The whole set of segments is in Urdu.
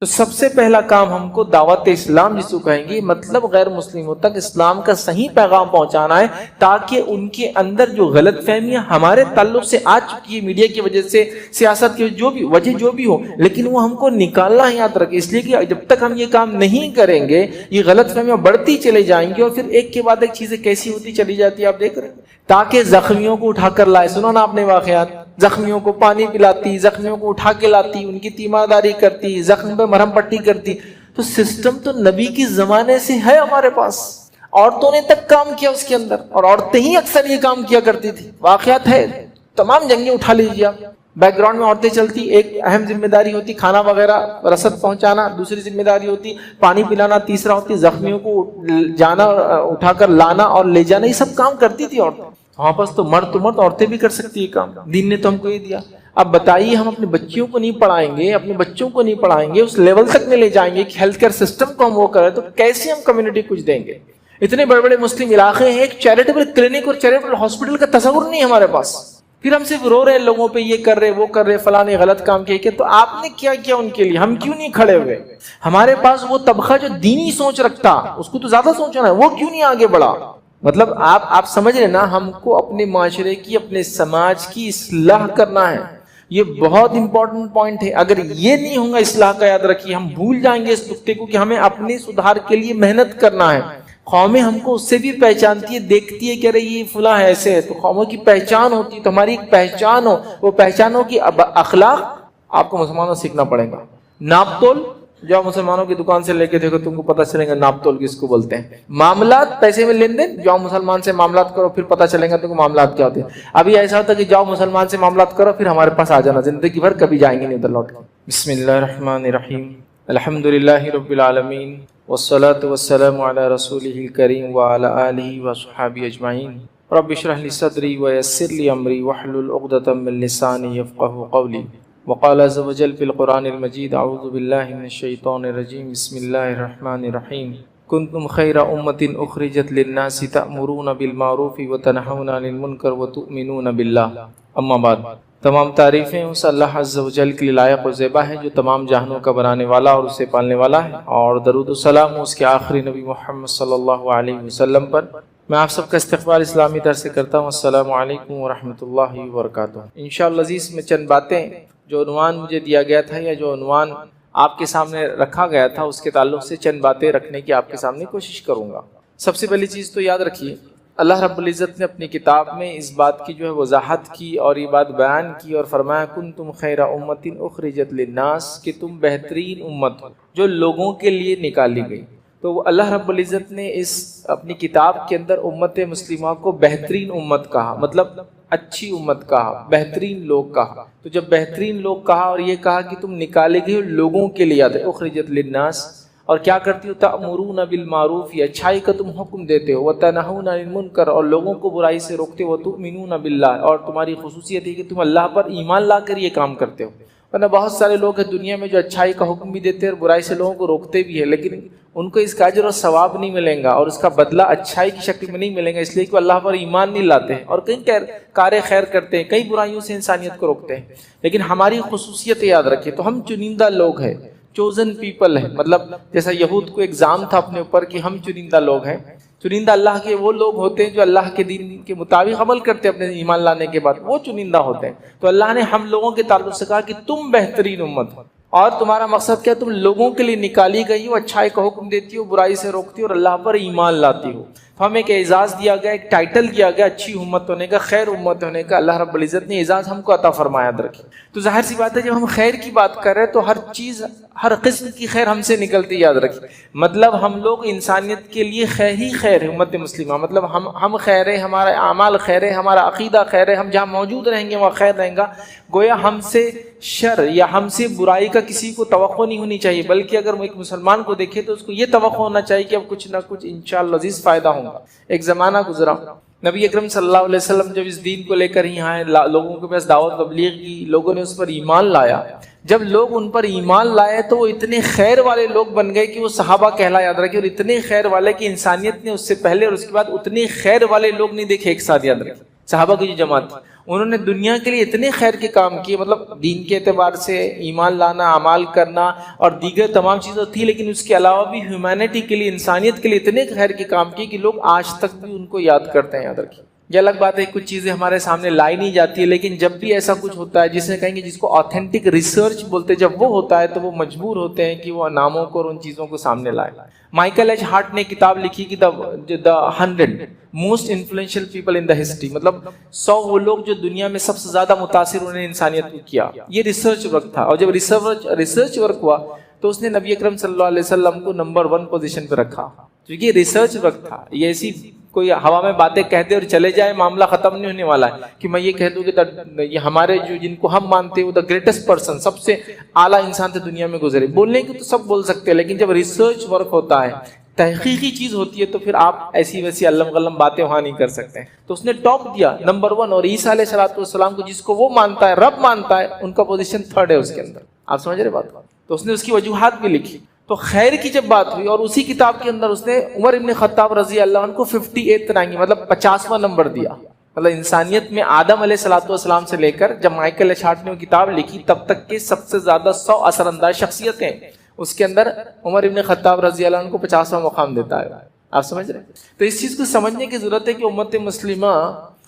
تو سب سے پہلا کام ہم کو دعوت اسلام جس کو کہیں گے، مطلب غیر مسلموں تک اسلام کا صحیح پیغام پہنچانا ہے، تاکہ ان کے اندر جو غلط فہمیاں ہمارے تعلق سے آ چکی ہے میڈیا کی وجہ سے، سیاست کی وجہ جو بھی ہو، لیکن وہ ہم کو نکالنا ہے، یاد رکھیں، اس لیے کہ جب تک ہم یہ کام نہیں کریں گے یہ غلط فہمیاں بڑھتی چلے جائیں گی، اور پھر ایک کے بعد ایک چیزیں کیسی ہوتی چلی جاتی ہے آپ دیکھ رہے ہیں۔ تاکہ زخمیوں کو اٹھا کر لائے، سنو نا آپ نے واقعات، زخمیوں کو پانی پلاتی، زخمیوں کو اٹھا کے لاتی، ان کی تیمارداری کرتی، زخم پہ مرہم پٹی کرتی۔ تو سسٹم تو نبی کی زمانے سے ہے ہمارے پاس، عورتوں نے تک کام کیا اس کے اندر، اور عورتیں ہی اکثر یہ کام کیا کرتی تھی، واقعات ہے، تمام جنگیں اٹھا لیجیے آپ، بیک گراؤنڈ میں عورتیں چلتی، ایک اہم ذمہ داری ہوتی کھانا وغیرہ رسد پہنچانا، دوسری ذمہ داری ہوتی پانی پلانا، تیسرا ہوتی زخمیوں کو جانا، اٹھا کر لانا اور لے جانا، یہ سب کام کرتی تھی عورتیں۔ وہاں پاس تو مرد عورتیں بھی کر سکتی ہے کام، دین نے تو ہم کو یہ دیا۔ اب بتائیے ہم اپنے بچیوں کو نہیں پڑھائیں گے، اپنے بچوں کو نہیں پڑھائیں گے، اس لیول تک نہیں لے جائیں گے کہ ہیلتھ کیئر سسٹم کو ہم وہ کریں، تو کیسے ہم کمیونٹی کچھ دیں گے؟ اتنے بڑے بڑے مسلم علاقے ہیں، ایک چیریٹیبل کلینک اور چیریٹیبل ہاسپٹل کا تصور نہیں ہمارے پاس، پھر ہم صرف رو رہے ہیں لوگوں پہ، یہ کر رہے وہ کر رہے، فلاں نے غلط کام کیا، تو آپ نے کیا کیا ان کے لیے؟ ہم کیوں نہیں کھڑے ہوئے؟ ہمارے پاس وہ طبقہ جو دینی سوچ رکھتا، اس کو تو زیادہ سوچنا ہے، وہ کیوں نہیں آگے بڑھا؟ مطلب آپ سمجھ رہے نا، ہم کو اپنے معاشرے کی، اپنے سماج کی اصلاح کرنا ہے، یہ بہت امپورٹنٹ پوائنٹ ہے۔ اگر یہ نہیں ہوگا اصلاح کا، یاد رکھیے ہم بھول جائیں گے اس نقطے کو کہ ہمیں اپنے سدھار کے لیے محنت کرنا ہے۔ قومیں ہم کو اس سے بھی پہچانتی ہے، دیکھتی ہے کہ ارے یہ فلاں ایسے ہے، تو قوموں کی پہچان ہوتی ہے، تو ہماری ایک پہچان ہو، وہ پہچان ہو کہ اخلاق آپ کو مسلمانوں سے سیکھنا پڑے گا۔ ناپ تول جو مسلمانوں کی دکان سے لے کے دیکھو تم کو پتہ چلے گا ناپ تول کس کو بولتے ہیں۔ معاملات، پیسے میں لین دین، جاؤ مسلمان سے معاملات کرو، پھر پتہ چلے گا تم کو معاملات کیا ہوتے ہیں۔ ابھی ایسا ہوتا ہے کہ جاؤ مسلمان سے معاملات کرو، پھر ہمارے پاس آ جانا، زندگی بھر کبھی جائیں گے نہیں ادھر لوٹ کے۔ بسم اللہ الرحمن الرحیم، الحمد للہ رب العالمین، والصلاة والسلام علی رسولہ الکریم وعلی آلہ وصحبہ اجمعین۔ رب اشرح لی صدری ویسر لی امری واحلل عقدۃ من لسانی یفقہوا قولی۔ وقال عز وجل فی القرآن المجید، اعوذ باللہ من الشیطان الرجیم، بسم اللہ الرحمن الرحیم، کنتم خیر امۃ اخرجت للناس تأمرون بالمعروف وتنہون عن المنکر وتؤمنون باللہ۔ اما بعد، تمام تعریفیں اس اللہ عز و جل کے لیے لائق و زیبا ہے جو تمام جہانوں کا بنانے والا اور اسے پالنے والا ہے، اور درود و سلام اس کے آخری نبی محمد صلی اللہ علیہ وسلم پر۔ میں آپ سب کا استقبال اسلامی طرح سے کرتا ہوں، السلام علیکم ورحمۃ اللہ وبرکاتہ۔ انشاءاللہ عزیز، میں چند باتیں، جو عنوان مجھے دیا گیا تھا یا جو عنوان آپ کے سامنے رکھا گیا تھا، اس کے تعلق سے چند باتیں رکھنے کی آپ کے سامنے کوشش کروں گا۔ سب سے پہلی چیز تو یاد رکھیے، اللہ رب العزت نے اپنی کتاب میں اس بات کی جو ہے وضاحت کی اور یہ بات بیان کی اور فرمایا کنتم خیر امۃ اخرجت للناس، کہ تم بہترین امت ہو جو لوگوں کے لیے نکالی گئی۔ تو اللہ رب العزت نے اس اپنی کتاب کے اندر امت مسلمہ کو بہترین امت کہا، مطلب اچھی امت کہا، بہترین لوگ کہا۔ تو جب بہترین لوگ کہا اور یہ کہا کہ تم نکالے گئے لوگوں کے لیے، اخرجت للناس، اور کیا کرتی ہو؟ تأمرون بالمعروف، یہ اچھائی کا تم حکم دیتے ہو، وتنہون عن المنکر، اور لوگوں کو برائی سے روکتے ہو، وتؤمنون باللہ، اور تمہاری خصوصیت ہے کہ تم اللہ پر ایمان لا کر یہ کام کرتے ہو۔ ورنہ بہت سارے لوگ ہیں دنیا میں جو اچھائی کا حکم بھی دیتے ہیں اور برائی سے لوگوں کو روکتے بھی ہیں، لیکن ان کو اس کا اجر اور ثواب نہیں ملیں گا، اور اس کا بدلہ اچھائی کی شکل میں نہیں ملیں گا، اس لیے کہ وہ اللہ پر ایمان نہیں لاتے ہیں اور کئی کار خیر کرتے ہیں، کئی برائیوں سے انسانیت کو روکتے ہیں۔ لیکن ہماری خصوصیت یاد رکھیں، تو ہم چنندہ لوگ ہیں، چوزن پیپل ہے، مطلب جیسا یہود کو ایگزام تھا اپنے اوپر کہ ہم چنندہ لوگ ہیں۔ چنندہ اللہ کے وہ لوگ ہوتے ہیں جو اللہ کے دین کے مطابق عمل کرتے ہیں اپنے ایمان لانے کے بعد، وہ چنندہ ہوتے ہیں۔ تو اللہ نے ہم لوگوں کے تعلق سے کہا کہ تم بہترین امت ہو، اور تمہارا مقصد کیا؟ تم لوگوں کے لیے نکالی گئی ہو، اچھائی کا حکم دیتی ہو، برائی سے روکتی ہو، اور اللہ پر ایمان لاتی ہو۔ تو ہمیں ایک اعزاز دیا گیا، ایک ٹائٹل دیا گیا اچھی امت ہونے کا، خیر امت ہونے کا۔ اللہ رب العزت نے اعزاز ہم کو عطا فرمایا، یاد رکھیں۔ تو ظاہر سی بات ہے جب ہم خیر کی بات کر رہے ہیں تو ہر چیز، ہر قسم کی خیر ہم سے نکلتی، یاد رکھیں۔ مطلب ہم لوگ انسانیت کے لیے خیر ہی خیر ہے، امت مسلمہ، مطلب ہم خیر ہے، ہمارا اعمال خیر ہے، ہمارا عقیدہ خیر ہے، ہم جہاں موجود رہیں گے وہاں خیر رہیں گا۔ گویا ہم سے شر یا ہم سے برائی کا کسی کو توقع نہیں ہونی چاہیے، بلکہ اگر وہ ایک مسلمان کو دیکھے تو اس کو یہ توقع ہونا چاہیے کہ اب کچھ نہ کچھ انشاءاللہ عزیز فائدہ ہوگا۔ ایک زمانہ گزرا، نبی اکرم صلی اللہ علیہ وسلم جب اس دین کو لے کر یہاں آئے، لوگوں کے پاس دعوت تبلیغ کی، لوگوں نے اس پر ایمان لایا۔ جب لوگ ان پر ایمان لائے تو وہ اتنے خیر والے لوگ بن گئے کہ وہ صحابہ کہلا، یاد رکھے، اور اتنے خیر والے کہ انسانیت نے اس سے پہلے اور اس کے بعد اتنے خیر والے لوگ نہیں دیکھے ایک ساتھ، یاد رکھے۔ صحابہ کی جو جماعت تھی انہوں نے دنیا کے لیے اتنے خیر کے کام کیے، مطلب دین کے اعتبار سے ایمان لانا، اعمال کرنا اور دیگر تمام چیزیں تھی، لیکن اس کے علاوہ بھی ہیومینٹی کے لیے، انسانیت کے لیے اتنے خیر کے کام کیے کہ لوگ آج تک بھی ان کو یاد کرتے ہیں، یاد رکھیے۔ یہ الگ بات ہے کچھ چیزیں ہمارے سامنے لائی نہیں جاتی ہے، لیکن جب بھی ایسا کچھ ہوتا ہے جسے کہیں گے جس کو آتھینٹک ریسرچ بولتے ہیں، جب وہ ہوتا ہے تو وہ مجبور ہوتے ہیں کہ وہ ناموں کو اور ان چیزوں کو سامنے لائے۔ مائیکل ایچ ہارٹ نے کتاب لکھی کہ دا 100 most influential people in the history, مطلب 100 وہ لوگ جو دنیا میں سب سے زیادہ متاثر انہوں نے انسانیت کو کیا۔ یہ ریسرچ ورک تھا، اور جب ریسرچ ورک ہوا تو اس نے نبی اکرم صلی اللہ علیہ وسلم کو نمبر 1 پوزیشن پہ رکھا، کیونکہ یہ ریسرچ ورک تھا۔ یہ ایسی کوئی ہوا میں باتیں کہتے اور چلے جائے، معاملہ ختم نہیں ہونے والا ہے کہ میں یہ کہہ دوں کہ یہ ہمارے جو جن کو ہم مانتے ہیں وہ دا گریٹسٹ پرسن، سب سے اعلیٰ انسان تھے دنیا میں گزرے۔ بولنے کی تو سب بول سکتے ہیں، لیکن جب ریسرچ ورک ہوتا ہے، تحقیقی چیز ہوتی ہے، تو پھر آپ ایسی ویسی علم غلم باتیں وہاں نہیں کر سکتے۔ تو اس نے ٹاپ دیا نمبر 1، اور عیسیٰ علیہ السلام کو جس کو وہ مانتا ہے، رب مانتا ہے، ان کا پوزیشن 3rd ہے اس کے اندر۔ آپ سمجھ رہے بات؟ تو اس نے اس کی وجوہات بھی لکھی۔ تو خیر کی جب بات ہوئی، اور اسی کتاب کے اندر اس نے عمر ابن خطاب رضی اللہ عنہ کو 58 رینک، مطلب 50واں نمبر دیا۔ مطلب انسانیت میں آدم علیہ السلام سے لے کر جب مائیکل ایچ ہارٹ نے وہ کتاب لکھی تب تک کے سب سے زیادہ 100 اثر انداز شخصیتیں، اس کے اندر عمر ابن خطاب رضی اللہ عنہ کو 50واں مقام دیتا ہے۔ آپ سمجھ رہے ہیں؟ تو اس چیز کو سمجھنے کی ضرورت ہے کہ امت مسلمہ،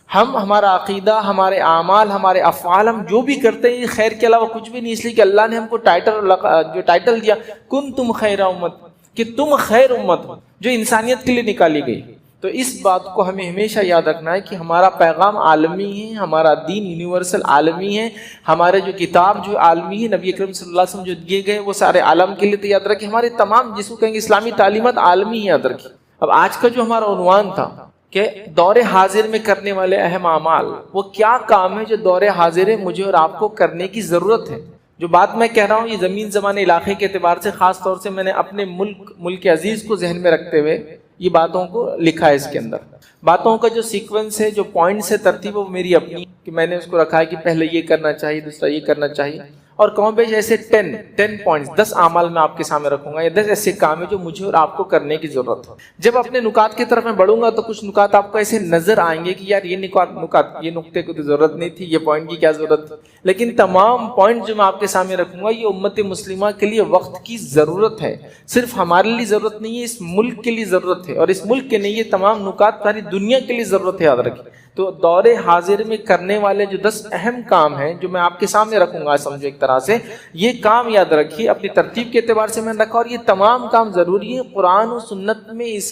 ہم ہمارا عقیدہ، ہمارے اعمال، ہمارے افعال، ہم جو بھی کرتے ہیں خیر کے علاوہ کچھ بھی نہیں، اس لیے کہ اللہ نے ہم کو ٹائٹل دیا کنتم خیر امت، کہ تم خیر امت ہو جو انسانیت کے لیے نکالی گئی۔ تو اس بات کو ہمیں ہمیشہ یاد رکھنا ہے کہ ہمارا پیغام عالمی ہے، ہمارا دین یونیورسل عالمی ہے، ہمارے جو کتاب جو عالمی ہے، نبی اکرم صلی اللہ علیہ وسلم جو دیے گئے وہ سارے عالم کے لیے، تو یاد رکھیں ہمارے تمام جس کو کہیں گے اسلامی تعلیمات عالمی ہے، یاد رکھیں۔ اب آج کا جو ہمارا عنوان تھا کہ دور حاضر میں کرنے والے اہم اعمال، وہ کیا کام ہے جو دور حاضر ہے مجھے اور آپ کو کرنے کی ضرورت ہے۔ جو بات میں کہہ رہا ہوں یہ زمین زمان علاقے کے اعتبار سے، خاص طور سے میں نے اپنے ملک عزیز کو ذہن میں رکھتے ہوئے یہ باتوں کو لکھا ہے۔ اس کے اندر باتوں کا جو سیکوینس ہے، جو پوائنٹس ہے، ترتیب، وہ میری اپنی کہ میں نے اس کو رکھا ہے کہ پہلے یہ کرنا چاہیے، دوسرا یہ کرنا چاہیے، اور کم بیش ایسے 10 پوائنٹس، 10 اعمال میں آپ کے سامنے رکھوں گا، یا 10 ایسے کام ہیں جو مجھے اور آپ کو کرنے کی ضرورت ہے۔ جب اپنے نکات کی طرف میں بڑھوں گا تو کچھ نکات آپ کو ایسے نظر آئیں گے کہ یار یہ نقطے کو تو ضرورت نہیں تھی، یہ پوائنٹ کی کیا ضرورت تھی، لیکن تمام پوائنٹ جو میں آپ کے سامنے رکھوں گا یہ امت مسلمہ کے لیے وقت کی ضرورت ہے، صرف ہمارے لیے ضرورت نہیں ہے، اس ملک کے لیے ضرورت ہے، اور اس ملک کے نہیں، یہ تمام نکات ساری دنیا کے لیے ضرورت ہے، یاد رکھیں۔ تو دور حاضر میں کرنے والے جو 10 اہم کام ہیں جو میں آپ کے سامنے رکھوں گا، سمجھو ایک طرح سے یہ کام یاد رکھیے، اپنی ترتیب کے اعتبار سے میں نے رکھا، اور یہ تمام کام ضروری ہے، قرآن و سنت میں اس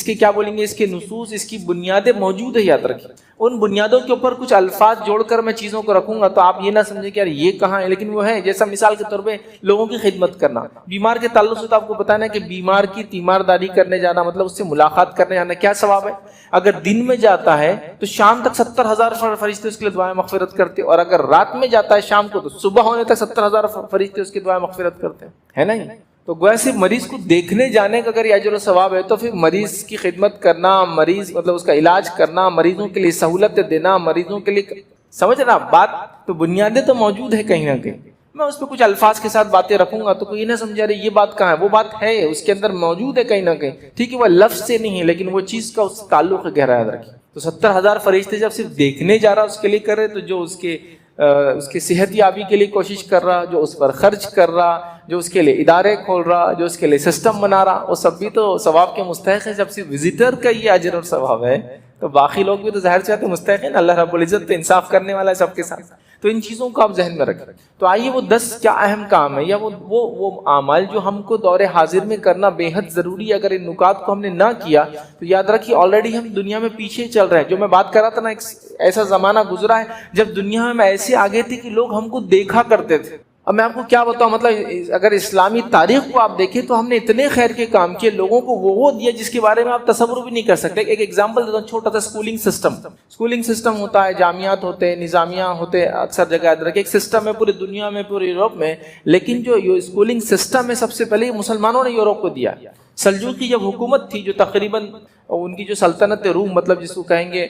کے کیا بولیں گے، اس کے نصوص، اس کی بنیادیں موجود ہے، یاد رکھیے۔ ان بنیادوں کے اوپر کچھ الفاظ جوڑ کر میں چیزوں کو رکھوں گا تو آپ یہ نہ سمجھیں کہ یار یہ کہاں ہے، لیکن وہ ہے، جیسا مثال کے طور پہ لوگوں کی خدمت کرنا، بیمار کے تعلق سے تو آپ کو بتانا ہے کہ بیمار کی تیمارداری کرنے جانا، مطلب اس سے ملاقات کرنے جانا کیا ثواب ہے۔ اگر دن میں جاتا ہے تو شام تک 70,000 فرشتے اس کے لیے دعائیں مغفرت کرتے، اور اگر رات میں جاتا ہے شام کو تو صبح ہونے تک 70,000 فرشتے اس کی دعائیں مغفرت کرتے ہیں، ہے نا؟ تو گویا سے مریض کو دیکھنے جانے کا اگر یہ اجر و ثواب ہے تو پھر مریض کی خدمت کرنا، مریض مطلب اس کا علاج کرنا، مریضوں کے لیے سہولت دینا، مریضوں کے لیے، سمجھ رہا بات؟ تو بنیادیں تو موجود ہے کہیں نہ کہیں، میں اس پہ کچھ الفاظ کے ساتھ باتیں رکھوں گا تو کوئی نہ سمجھا رہے یہ بات کہاں ہے، وہ بات ہے اس کے اندر موجود ہے کہیں نہ کہیں، ٹھیک ہے، وہ لفظ سے نہیں ہے لیکن وہ چیز کا اس تعلق گہرا یاد رکھیں۔ تو 70,000 فرشتے جب صرف دیکھنے جا رہا اس کے لیے کر رہے، تو جو اس کے صحت یابی کے لیے کوشش کر رہا، جو اس پر خرچ کر رہا، جو اس کے لیے ادارے کھول رہا، جو اس کے لیے سسٹم بنا رہا، وہ سب بھی تو ثواب کے مستحق ہے۔ جب صرف وزٹر کا یہ اجر اور ثواب ہے تو باقی لوگ بھی تو ظاہر چاہتے مستحق ہیں، اللہ رب العزت تو انصاف کرنے والا ہے سب کے ساتھ۔ تو ان چیزوں کو آپ ذہن میں رکھیں۔ تو آئیے وہ 10 کیا اہم کام ہے، یا وہ اعمال جو ہم کو دور حاضر میں کرنا بے حد ضروری ہے، اگر ان نکات کو ہم نے نہ کیا تو یاد رکھیے آلریڈی ہم دنیا میں پیچھے چل رہے ہیں۔ جو میں بات کر رہا تھا نا، ایک ایسا زمانہ گزرا ہے جب دنیا میں ایسے آگے تھے کہ لوگ ہم کو دیکھا کرتے تھے۔ اب میں آپ کو کیا بتاؤں، مطلب اگر اسلامی تاریخ کو آپ دیکھیں تو ہم نے اتنے خیر کے کام کیے، لوگوں کو وہ دیا جس کے بارے میں آپ تصور بھی نہیں کر سکتے۔ ایک ایگزامپل دیتا ہوں چھوٹا سا، اسکولنگ سسٹم ہوتا ہے، جامعات ہوتے ہیں، نظامیہ ہوتے ہیں، اکثر جگہ یاد رکھیں ایک سسٹم ہے پوری دنیا میں، پورے یورپ میں، لیکن جو اسکولنگ سسٹم ہے سب سے پہلے مسلمانوں نے یورپ کو دیا۔ سلجوقی جب حکومت تھی، جو تقریباً ان کی جو سلطنت روم، مطلب جس کو کہیں گے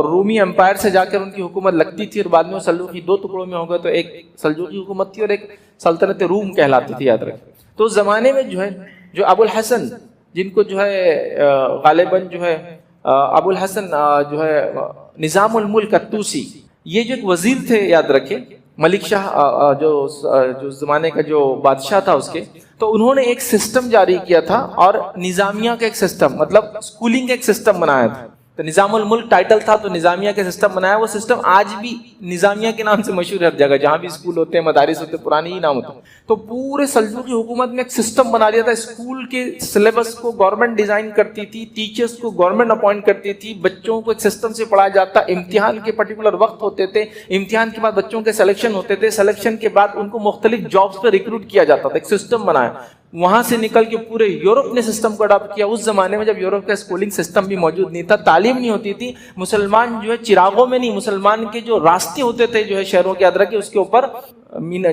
رومی امپائر سے جا کر ان کی حکومت لگتی تھی، اور بعد میں وہ سلجوقی 2 ٹکڑوں میں ہو گئے، تو ایک سلجوقی حکومت تھی اور ایک سلطنت روم کہلاتی تھی، یاد رکھیں۔ تو اس زمانے میں جو ابو الحسن، جن کو غالباً ابو الحسن نظام الملک الطوسی، یہ جو ایک وزیر تھے یاد رکھے، ملک شاہ جو زمانے کا جو بادشاہ تھا اس کے، تو انہوں نے ایک سسٹم جاری کیا تھا اور نظامیہ کا ایک سسٹم، مطلب اسکولنگ کا ایک سسٹم بنایا تھا. تو نظام الملک ٹائٹل تھا، تو نظامیہ کا سسٹم بنایا. وہ سسٹم آج بھی نظامیہ کے نام سے مشہور ہے ہر جگہ، جہاں بھی اسکول ہوتے ہیں، مدارس ہوتے ہیں، پرانے ہی نام ہوتے ہیں. تو پورے سلجوقی حکومت نے ایک سسٹم بنا دیا تھا. اسکول کے سلیبس کو گورنمنٹ ڈیزائن کرتی تھی، ٹیچرز کو گورنمنٹ اپوائنٹ کرتی تھی، بچوں کو ایک سسٹم سے پڑھایا جاتا. امتحان کے پرٹیکولر وقت ہوتے تھے، امتحان کے بعد بچوں کے سلیکشن ہوتے تھے، سلیکشن کے بعد ان کو مختلف جابس پہ ریکروٹ کیا جاتا تھا. ایک سسٹم بنایا. وہاں سے نکل کے پورے یورپ نے سسٹم کو اڈاپٹ کیا. اس زمانے میں جب یورپ کا اسکولنگ سسٹم بھی موجود نہیں تھا، تعلیم نہیں ہوتی تھی، مسلمان جو ہے چراغوں میں نہیں، مسلمان کے جو راستے ہوتے تھے جو ہے شہروں کے ادرک کے، اس کے اوپر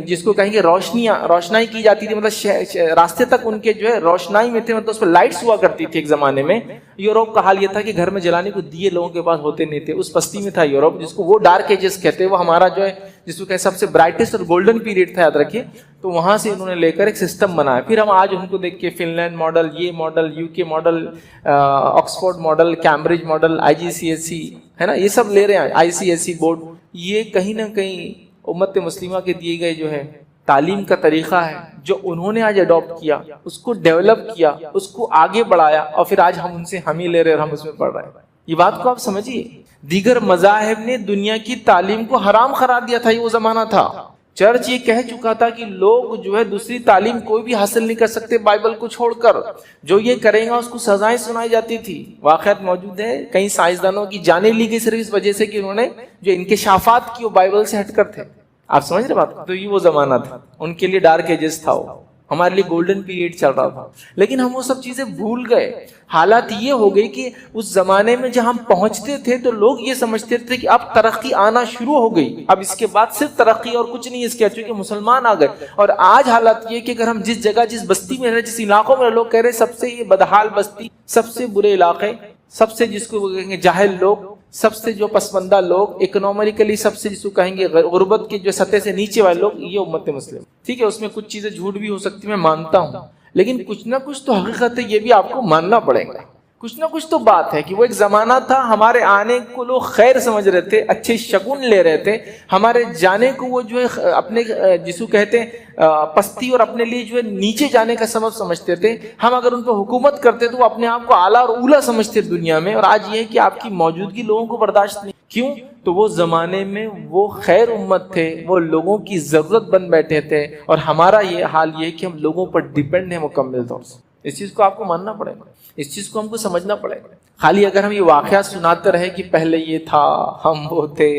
جس کو کہیں گے روشنائی کی جاتی تھی، مطلب راستے تک ان کے جو ہے روشنائی میں تھے، مطلب اس پہ لائٹس ہوا کرتی تھی. ایک زمانے میں یورپ کا حال یہ تھا کہ گھر میں جلانے کو دیے لوگوں کے پاس ہوتے نہیں تھے. اس بستی میں تھا یورپ، جس کو وہ ڈارک ایجز کہتے ہیں. وہ ہمارا جو ہے جس کو کہ سب سے برائٹسٹ اور گولڈن پیریڈ تھا، یاد رکھیے. تو وہاں سے انہوں نے لے کر ایک سسٹم بنایا. پھر ہم آج ان کو دیکھ کے فن لینڈ ماڈل، یہ ماڈل، یو کے model, Oxford model, Cambridge model, IGCSE ہے نا، یہ سب لے رہے ہیں. ICSE بورڈ، یہ کہیں نہ کہیں امت مسلمہ کے دیے گئے جو ہے تعلیم کا طریقہ ہے، جو انہوں نے آج اڈاپٹ کیا، اس کو ڈیولپ کیا، اس کو آگے بڑھایا، اور پھر آج ہم ان سے ہم ہی لے رہے ہیں اور ہم اس میں پڑھ رہے ہیں. یہ بات کو آپ سمجھیے. دیگر مذاہب نے دنیا کی تعلیم کو حرام قرار دیا تھا. یہ وہ زمانہ تھا. چرچ یہ کہہ چکا تھا کہ لوگ جو ہے دوسری تعلیم کوئی بھی حاصل نہیں کر سکتے بائبل کو چھوڑ کر. جو یہ کرے گا اس کو سزائیں سنائی جاتی تھی. واقعات موجود ہے، کئی سائنسدانوں کی جانیں لی گئی صرف اس وجہ سے کہ انہوں نے جو انکشافات کی وہ بائبل سے ہٹ کر تھے. آپ سمجھ رہے بات؟ تو یہ وہ زمانہ تھا. ان کے لیے ڈارک ایجز تھا، وہ ہمارے لیے گولڈن پیریڈ چل رہا تھا. لیکن ہم وہ سب چیزیں بھول گئے. حالات یہ ہو گئی کہ اس زمانے میں جب ہم پہنچتے تھے تو لوگ یہ سمجھتے تھے کہ اب ترقی آنا شروع ہو گئی، اب اس کے بعد صرف ترقی اور کچھ نہیں. اس کے چونکہ مسلمان آ گئے. اور آج حالات یہ کہ اگر ہم جس جگہ جس بستی میں رہے، جس علاقوں میں لوگ کہہ رہے سب سے یہ بدحال بستی، سب سے برے علاقے، سب سے جس کو کہیں گے جاہل لوگ، سب سے جو پسماندہ لوگ، اکنامکلی سب سے جس کو کہیں گے غربت کی جو سطح سے نیچے والے لوگ، یہ امت مسلم. ٹھیک ہے، اس میں کچھ چیزیں جھوٹ بھی ہو سکتی میں مانتا ہوں، لیکن کچھ نہ کچھ تو حقیقت ہے، یہ بھی آپ کو ماننا پڑے گا. کچھ نہ کچھ تو بات ہے کہ وہ ایک زمانہ تھا، ہمارے آنے کو لوگ خیر سمجھ رہے تھے، اچھے شگون لے رہے تھے. ہمارے جانے کو وہ جو ہے اپنے جس کو کہتے ہیں پستی اور اپنے لیے جو ہے نیچے جانے کا سبب سمجھتے تھے. ہم اگر ان پہ حکومت کرتے تو وہ اپنے آپ کو اعلیٰ اور اولا سمجھتے دنیا میں. اور آج یہ ہے کہ آپ کی موجودگی لوگوں کو برداشت نہیں. کیوں؟ تو وہ زمانے میں وہ خیر امت تھے، وہ لوگوں کی ضرورت بن بیٹھے تھے. اور ہمارا یہ حال یہ ہے کہ ہم لوگوں پر ڈیپینڈ ہیں مکمل طور سے. اس چیز کو آپ کو ماننا پڑے گا، اس چیز کو ہم کو سمجھنا پڑے گا. خالی اگر ہم یہ واقعات سناتے رہے کہ پہلے یہ تھا، ہم وہ تھے،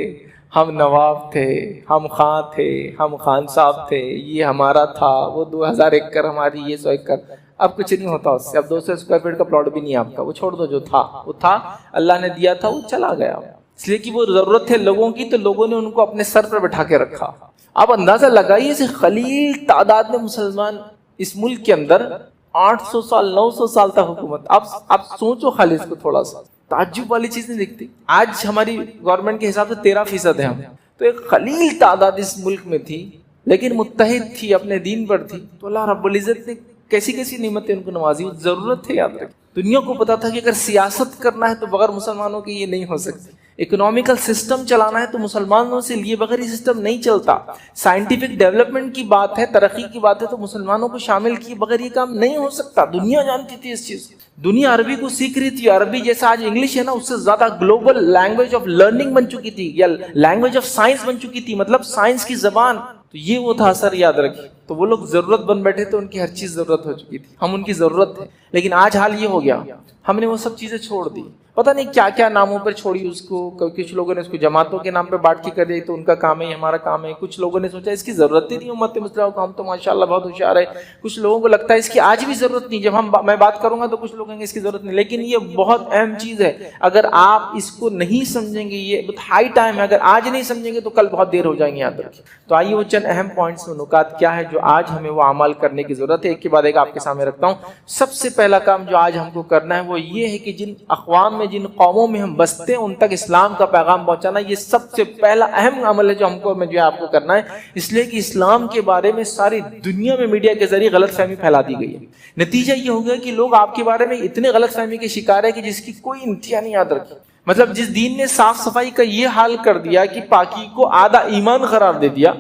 ہم نواب تھے، ہم خان تھے، ہم خان صاحب تھے، یہ ہمارا تھا، وہ 2000 ایکڑ ہماری، یہ 100 ایکڑ، اب کچھ نہیں ہوتا اس سے. اب 200 اسکوائر فٹ کا پلاٹ بھی نہیں ہے آپ کا، وہ چھوڑ دو. جو تھا وہ تھا، اللہ نے دیا تھا، وہ چلا گیا. اس لیے کہ وہ ضرورت ہے لوگوں کی، تو لوگوں نے ان کو اپنے سر پر بٹھا کے رکھا. اب اندازہ لگائیے سے قلیل تعداد میں مسلمان اس ملک کے اندر 800 سال 900 سال تک حکومت. اب سوچو خالی اس کو تھوڑا سا، تعجب والی چیز نہیں دکھتی. آج ہماری گورنمنٹ کے حساب سے 13% ہے ہم، تو ایک قلیل تعداد اس ملک میں تھی لیکن متحد تھی، اپنے دین پر تھی. تو اللہ رب العزت نے کیسی کیسی نعمتیں ان کو نوازی. ضرورت ہے، یاد رکھیں. دنیا کو پتا تھا کہ اگر سیاست کرنا ہے تو بغیر مسلمانوں کے یہ نہیں ہو سکتی. اکنامیکل سسٹم چلانا ہے تو مسلمانوں سے لیے بغیر یہ سسٹم نہیں چلتا. سائنٹیفک ڈیولپمنٹ کی بات ہے، ترقی کی بات ہے، تو مسلمانوں کو شامل کیے بغیر یہ کام نہیں ہو سکتا. دنیا جانتی تھی اس چیز. دنیا عربی کو سیکھ رہی تھی. عربی جیسا آج انگلش ہے نا، اس سے زیادہ گلوبل لینگویج آف لرننگ بن چکی تھی، یا لینگویج آف سائنس بن چکی تھی، مطلب سائنس کی زبان. تو یہ وہ تھا اثر، یاد رکھیے. تو وہ لوگ ضرورت بن بیٹھے تھے، ان کی ہر چیز ضرورت ہو چکی تھی. ہم ان کی ضرورت ہے. لیکن آج حال یہ ہو گیا، ہم نے وہ سب چیزیں چھوڑ دی. پتہ نہیں کیا کیا ناموں پر چھوڑی اس کو. کچھ لوگوں نے اس کو جماعتوں کے نام پہ بانٹ کے کر دی، تو ان کا کام ہے، ہمارا کام ہے. کچھ لوگوں نے سوچا اس کی ضرورت ہی نہیں امت مسلمہ کو، ہم تو ماشاءاللہ بہت ہوشیار ہے. کچھ لوگوں کو لگتا ہے اس کی آج بھی ضرورت نہیں. جب میں بات کروں گا تو کچھ لوگ کہیں گے اس کی ضرورت نہیں. لیکن یہ بہت اہم چیز ہے. اگر آپ اس کو نہیں سمجھیں گے، یہ بہت ہائی ٹائم ہے. اگر آج نہیں سمجھیں گے تو کل بہت دیر ہو جائیں گے، یاد رکھیں. تو آئیے وہ چند اہم پوائنٹس و نکات کیا ہے جو آج ہمیں وہ اعمال کرنے کی ضرورت ہے. ایک کے بعد ایک آپ کے سامنے رکھتا ہوں. سب سے پہلا کام جو آج ہم کو کرنا ہے وہ یہ ہے کہ جن اقوام میں، جن قوموں میں ہم بستے ہیں، ان تک اسلام کا پیغام پہنچانا. یہ سب سے پہلا اہم عمل ہے جو ہم کو جو ہے آپ کو کرنا ہے. اس لیے کہ اسلام کے بارے میں ساری دنیا میں میڈیا کے ذریعے غلط فہمی پھیلا دی گئی ہے. نتیجہ یہ ہو گیا کہ لوگ آپ کے بارے میں اتنے غلط فہمی کے شکار ہے کہ جس کی کوئی انتہا نہیں. یاد رکھیں، مطلب جس دین نے صاف صفائی کا یہ حال کر دیا کہ پاکی کو آدھا ایمان قرار دے دیا،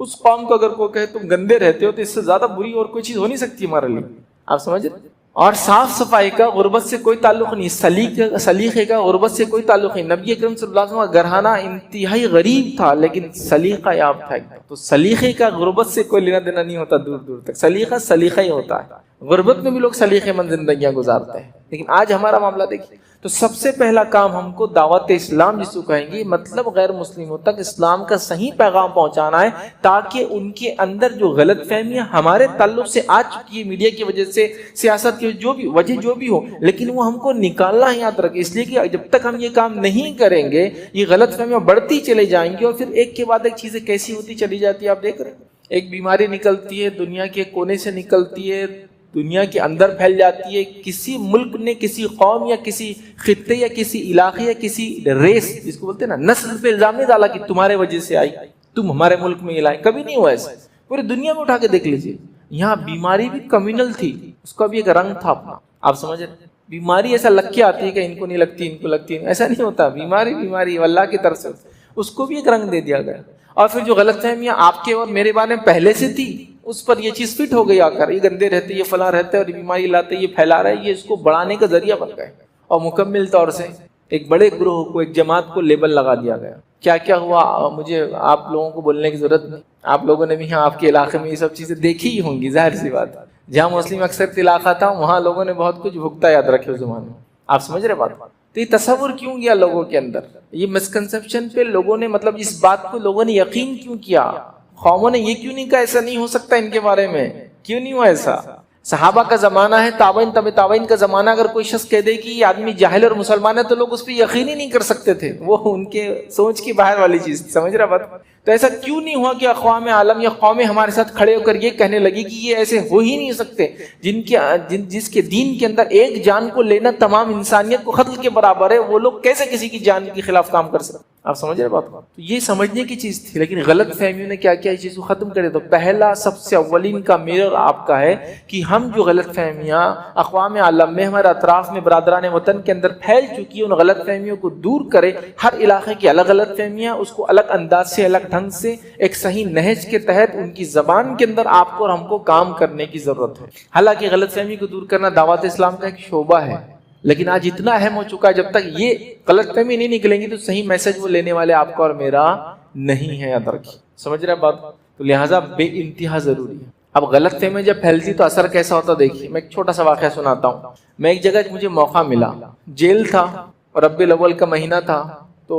اس قوم کو اگر کوئی کہے تم گندے رہتے ہو تو اس سے زیادہ بری اور کوئی چیز ہو نہیں سکتی ہمارے لیے. آپ سمجھ رہے؟ اور صاف صفائی کا غربت سے کوئی تعلق نہیں، سلیقے کا غربت سے کوئی تعلق نہیں. نبی اکرم صلی اللہ علیہ وسلم کا گھرانہ انتہائی غریب تھا لیکن سلیقہ یاب تھا. تو سلیقے کا غربت سے کوئی لینا دینا نہیں ہوتا دور دور تک. سلیقہ ہی ہوتا ہے. غربت میں بھی لوگ سلیقے مند زندگیاں گزارتے ہیں. لیکن آج ہمارا معاملہ دیکھیے، تو سب سے پہلا کام ہم کو دعوت اسلام جس کو کہیں گے، مطلب غیر مسلموں تک اسلام کا صحیح پیغام پہنچانا ہے، تاکہ ان کے اندر جو غلط فہمیاں ہمارے تعلق سے آ چکی ہے میڈیا کی وجہ سے، سیاست کی وجہ جو بھی ہو، لیکن وہ ہم کو نکالنا ہے. یاد رکھیں، اس لیے کہ جب تک ہم یہ کام نہیں کریں گے یہ غلط فہمیاں بڑھتی چلی جائیں گی، اور پھر ایک کے بعد ایک چیزیں کیسی ہوتی چلی جاتی ہے. آپ دیکھ رہے ہیں، ایک بیماری نکلتی ہے، دنیا کے کونے سے نکلتی ہے، دنیا کے اندر پھیل جاتی ہے. کسی ملک نے کسی قوم یا کسی خطے یا کسی علاقے یا کسی ریس، جس کو بولتے ہیں نا، نسل پہ الزام نہیں ڈالا کہ تمہارے وجہ سے آئی، تم ہمارے ملک میں لائے. کبھی نہیں ہوا ایسا. پوری دنیا میں اٹھا کے دیکھ لیجیے. یہاں بیماری بھی کمیونل تھی، اس کا بھی ایک رنگ تھا اپنا. آپ سمجھ رہے؟ بیماری ایسا لگ کے آتی ہے کہ ان کو نہیں لگتی، ان کو لگتی ہے، ایسا نہیں ہوتا. بیماری اللہ کی طرف سے، اس کو بھی ایک رنگ دے دیا گیا. اور پھر جو غلط فہمیاں آپ کے اور میرے بارے میں پہلے سے تھی، اس پر یہ چیز فٹ ہو گئی آ کر. یہ گندے رہتے، یہ فلاں رہتے، اور یہ بیماری لاتے، یہ پھیلا رہے، یہ اس کو بڑھانے کا ذریعہ بن گئے. اور مکمل طور سے ایک بڑے گروہ کو، ایک جماعت کو لیبل لگا دیا گیا. کیا کیا ہوا مجھے آپ لوگوں کو بولنے کی ضرورت نہیں. آپ لوگوں نے بھی یہاں آپ کے علاقے میں یہ سب چیزیں دیکھی ہی ہوں گی، ظاہر سی بات. جہاں مسلم اکثر علاقہ تھا وہاں لوگوں نے بہت کچھ بھگتا، یاد رکھے اس زمانے میں. آپ سمجھ رہے بات؟ تو یہ تصور کیوں گیا لوگوں کے اندر؟ یہ مسکنسپشن پہ لوگوں نے، مطلب اس بات کو لوگوں نے یقین کیوں کیا؟ قوموں نے یہ کیوں نہیں کہا ایسا نہیں ہو سکتا ان کے بارے میں؟ کیوں نہیں ہوا ایسا؟ صحابہ کا زمانہ ہے، تابعین طب تابعین کا زمانہ. اگر کوئی شخص کہہ دے کہ یہ آدمی جاہل اور مسلمان ہے تو لوگ اس پہ یقین ہی نہیں کر سکتے تھے. وہ ان کے سوچ کی باہر والی چیز. سمجھ رہا بات؟ تو ایسا کیوں نہیں ہوا کہ اقوام عالم یا قومیں ہمارے ساتھ کھڑے ہو کر یہ کہنے لگی کہ یہ ایسے ہو ہی نہیں سکتے، جس کے دین کے اندر ایک جان کو لینا تمام انسانیت کو قتل کے برابر ہے، وہ لوگ کیسے کسی کی جان کے خلاف کام کر سکتے؟ آپ سمجھ رہے بات کو؟ تو یہ سمجھنے کی چیز تھی. لیکن غلط فہمیوں نے کیا کیا اس چیز کو ختم کرے. تو پہلا سب سے اولین کا میرر آپ کا ہے کہ ہم جو غلط فہمیاں اقوام عالم میں، ہمارے اطراف میں، برادران وطن کے اندر پھیل چکی ہیں، ان غلط فہمیوں کو دور کرے. ہر علاقے کی الگ غلط فہمیاں، اس کو الگ انداز سے، الگ ڈھنگ سے، ایک صحیح نہج کے تحت ان کی زبان کے اندر آپ کو اور ہم کو کام کرنے کی ضرورت ہے. حالانکہ غلط فہمی کو دور کرنا دعوت اسلام کا ایک شعبہ ہے، لیکن آج اتنا اہم ہو چکا ہے، جب تک یہ غلط فہمی نہیں نکلیں گی تو صحیح میسج وہ لینے والے آپ کا اور میرا نہیں ہے. یاد رکھیے. سمجھ رہے بات؟ تو لہٰذا بے انتہا ضروری ہے. اب غلط فہمی جب پھیلتی تو اثر کیسا ہوتا دیکھیے. میں ایک چھوٹا سا واقعہ سناتا ہوں. میں ایک جگہ مجھے موقع ملا، جیل تھا اور ربیع الاول کا مہینہ تھا. تو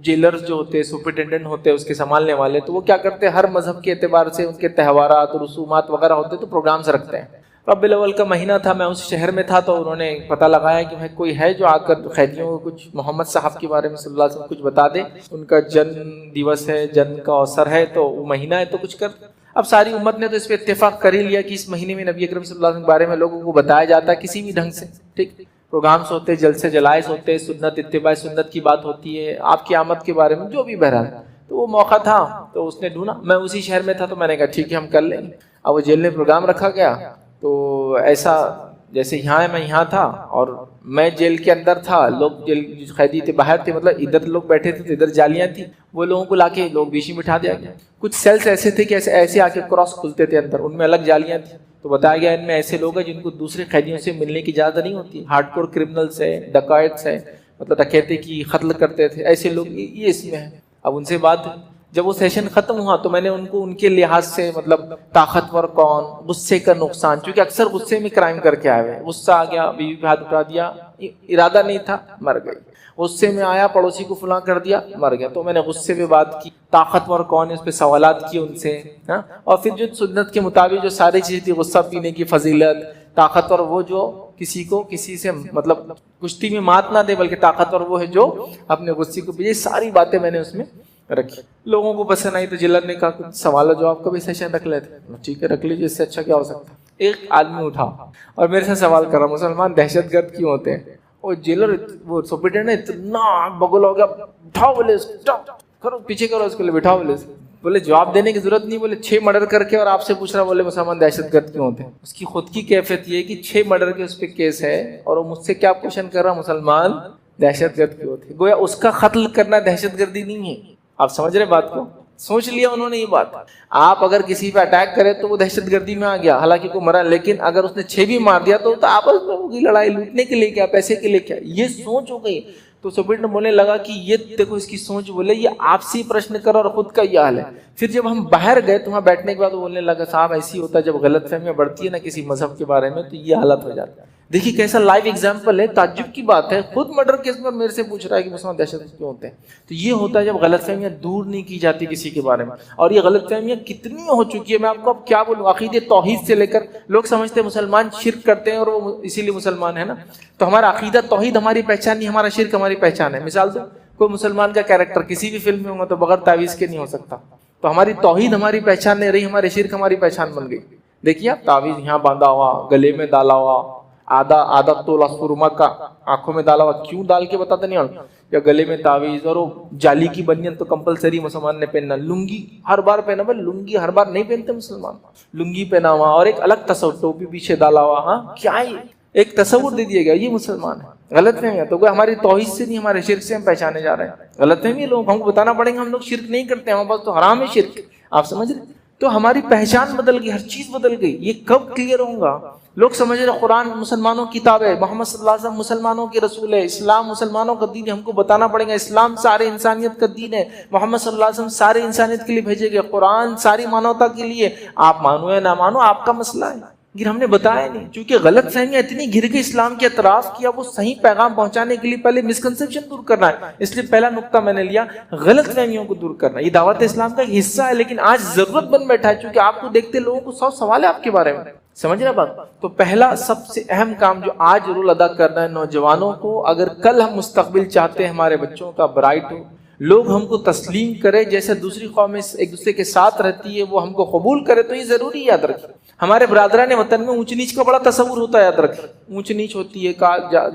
جیلرز جو ہوتے، سپرنٹینڈنٹ ہوتے، اس کے سنبھالنے والے، تو وہ کیا کرتے ہیں، ہر مذہب کے اعتبار سے ان کے تہوارات اور رسومات وغیرہ ہوتے تو پروگرامز رکھتے ہیں. ربیع الاول کا مہینہ تھا، میں اس شہر میں تھا، تو انہوں نے پتہ لگایا کہ کوئی ہے جو آ کر قیدیوں کو کچھ محمد صاحب کے بارے میں صلی اللہ علیہ وسلم کچھ بتا دے. ان کا جنم دیوس ہے، جنم کا اوسر ہے، تو وہ مہینہ ہے تو کچھ کر. اب ساری امت نے تو اس پہ اتفاق کر ہی لیا کہ اس مہینے میں نبی اکرم صلی اللہ علیہ وسلم کے بارے میں لوگوں کو بتایا جاتا ہے کسی بھی ڈھنگ سے. ٹھیک، پروگرامز ہوتے، جلسے جلائز ہوتے، سنت اتباع سنت کی بات ہوتی ہے، آپ کی آمد کے بارے میں جو بھی بہرحال. تو وہ موقع تھا تو اس نے ڈھونڈا، میں اسی شہر میں تھا تو میں نے کہا ٹھیک ہے ہم کر لیں گے. اب وہ جیل میں پروگرام رکھا گیا تو ایسا جیسے یہاں ہے، میں یہاں تھا اور میں جیل کے اندر تھا، لوگ جیل قیدی تھے باہر تھے، مطلب ادھر لوگ بیٹھے تھے تو ادھر جالیاں تھیں. وہ لوگوں کو لا کے لوگ بیچ میں بٹھا دیا گیا. کچھ سیلز ایسے تھے کہ ایسے آ کے کراس کھلتے تھے اندر، ان میں الگ جالیاں تھیں. تو بتایا گیا ان میں ایسے لوگ ہیں جن کو دوسرے قیدیوں سے ملنے کی اجازت نہیں ہوتی، ہارڈ کور کرمنلز ہے، ڈکیٹس ہے، مطلب ڈکیتی کی قتل کرتے تھے، ایسے لوگ یہ اس میں ہیں. اب ان سے بات، جب وہ سیشن ختم ہوا تو میں نے ان کو ان کے لحاظ سے، مطلب طاقتور کون، غصے کا نقصان، چونکہ اکثر غصے میں کرائم کر کے آئے ہوئے، غصہ آ گیا، بیوی پہ ہاتھ اٹھا دیا، ارادہ نہیں تھا، مر گئی. غصے میں آیا، پڑوسی کو فلاں کر دیا، مر گیا. تو میں نے غصے پہ بات کی، طاقتور کون ہے اس پہ سوالات کیے ان سے، اور پھر جو سنت کے مطابق جو ساری چیزیں تھی، غصہ پینے کی فضیلت، طاقتور وہ جو کسی سے مطلب کشتی میں مات نہ دے، بلکہ طاقتور وہ ہے جو اپنے غصے کو پیے. ساری باتیں میں نے اس میں رکھی. لوگوں کو پسند آئی تو جیلر نے کہا کچھ سوال جواب کا بھی سیشن رکھ لیتے. ٹھیک ہے رکھ لیجیے، اس سے اچھا کیا ہو سکتا ہے. ایک آدمی اٹھا اور میرے سے سوال کر رہا، مسلمان دہشت گرد کیوں ہوتے ہیں؟ وہ جیلر، وہ سپرنٹینڈنٹ اتنا بگل ہو گیا، بٹھاؤ بولے، کرو پیچھے کرو اس کو، لے بٹھاؤ بولے. بولے جواب دینے کی ضرورت نہیں، بولے 6 مرڈر کر کے اور آپ سے پوچھ رہا، بولے مسلمان دہشت گرد کیوں ہوتے ہیں؟ اس کی خود کی کیفیت یہ کہ 6 مرڈر کے اس پہ کیس ہے اور وہ مجھ سے کیا کوشچن کر رہا، مسلمان دہشت گرد کیوں ہوتی ہے؟ گویا اس کا قتل کرنا دہشت گردی نہیں ہے. آپ سمجھ رہے بات کو؟ سوچ لیا انہوں نے یہ بات. آپ اگر کسی پہ اٹیک کرے تو وہ دہشت گردی میں آ گیا، حالانکہ کوئی مرا، لیکن اگر اس نے 6 بھی مار دیا تو آپس میں ہوگی لڑائی، لوٹنے کے لیے کیا، پیسے کے لیے کیا. یہ سوچ ہو گئی. تو سپرڈ بولنے لگا کہ یہ دیکھو اس کی سوچ، بولے یہ آپ سے پرشن کرو اور خود کا یہ حال ہے. پھر جب ہم باہر گئے تو وہاں بیٹھنے کے بعد وہ بولنے لگا صاحب ایسی ہوتا ہے جب غلط فہمیاں بڑھتی ہے نا کسی مذہب کے بارے میں تو یہ حالت ہو جاتا ہے. دیکھیے کیسا لائیو ایگزامپل ہے، تعجب کی بات ہے. خود مرڈر کیس میں میرے سے پوچھ رہا ہے کہ مسلمان دہشت گرد کیوں ہوتے ہیں. تو یہ ہوتا ہے جب غلط فہمیاں دور نہیں کی جاتی کسی کے بارے میں. اور یہ غلط فہمیاں کتنی ہو چکی ہے، میں آپ کو اب کیا بولوں. عقیدے توحید سے لے کر لوگ سمجھتے ہیں مسلمان شرک کرتے ہیں اور وہ اسی لیے مسلمان ہے نا. تو ہمارا عقیدہ توحید ہماری پہچان نہیں، ہمارا شرک ہماری پہچان ہے. مثال دو، کوئی مسلمان کا کیریکٹر کسی بھی فلم میں ہوگا تو بغیر تعویذ کے نہیں ہو سکتا. تو ہماری توحید ہماری پہچان نہیں رہی، ہمارے شرک ہماری پہچان بن گئی. دیکھیے آپ تعویذ یہاں باندھا ہوا، گلے میں ڈالا ہوا، آدھا تولا سرما کا آنکھوں میں ڈالا ہوا، کیوں ڈال کے بتاتے نہیں ہوں، یا گلے میں تعویذ، اور وہ جالی کی بنیان تو کمپلسری مسلمان نے پہننا. لنگی ہر بار پہنا ہوا، لنگی ہر بار نہیں پہنتے مسلمان. لنگی پہنا ہوا اور ایک الگ تصور، ٹوپی پیچھے ڈالا ہوا. ہاں کیا ہے، ایک تصور دے دیا گیا یہ مسلمان ہے. غلط فہمی ہے. تو ہماری توحید سے نہیں، ہمارے شرک سے ہم پہچانے جا رہے ہیں. غلط فہمی لوگ ہم کو بتانا پڑیں گے ہم لوگ شرک نہیں کرتے، ہمارے پاس تو حرام ہے شرک. آپ سمجھ رہے؟ تو ہماری پہچان بدل گئی، ہر چیز بدل گئی. یہ کب کلیئر ہوگا؟ لوگ سمجھ رہے قرآن مسلمانوں کی کتاب ہے، محمد صلی اللہ علیہ وسلم مسلمانوں کے رسول ہے، اسلام مسلمانوں کا دین ہے. ہم کو بتانا پڑے گا اسلام سارے انسانیت کا دین ہے، محمد صلی اللہ علیہ وسلم سارے انسانیت کے لیے بھیجے گئے، قرآن ساری مانوتا کے لیے. آپ مانو یا نہ مانو آپ کا مسئلہ ہے، لیکن ہم نے بتایا نہیں. چونکہ غلط فہمیاں اتنی گر گئی اسلام کے اطراف کیا، وہ صحیح پیغام پہنچانے کے لیے پہلے مسکنسیپشن دور کرنا ہے. اس لیے پہلا نقطہ میں نے لیا غلط فہمیوں کو دور کرنا. یہ دعوت اسلام کا ایک حصہ ہے، لیکن آج ضرورت بن بیٹھا ہے چونکہ آپ کو دیکھتے لوگوں کو 100 سوال ہے آپ کے بارے میں. سمجھ رہے بات؟ تو پہلا سب سے اہم کام جو آج رول ادا کرنا ہے نوجوانوں کو، اگر کل ہم مستقبل چاہتے ہیں ہمارے بچوں کا برائٹ ہو، لوگ ہم کو تسلیم کرے، جیسے دوسری قومیں ایک دوسرے کے ساتھ رہتی ہے وہ ہم کو قبول کرے، تو یہ ضروری یاد رکھیں. ہمارے برادران وطن میں اونچ نیچ کا بڑا تصور ہوتا ہے، یاد رکھیں. اونچ نیچ ہوتی ہے،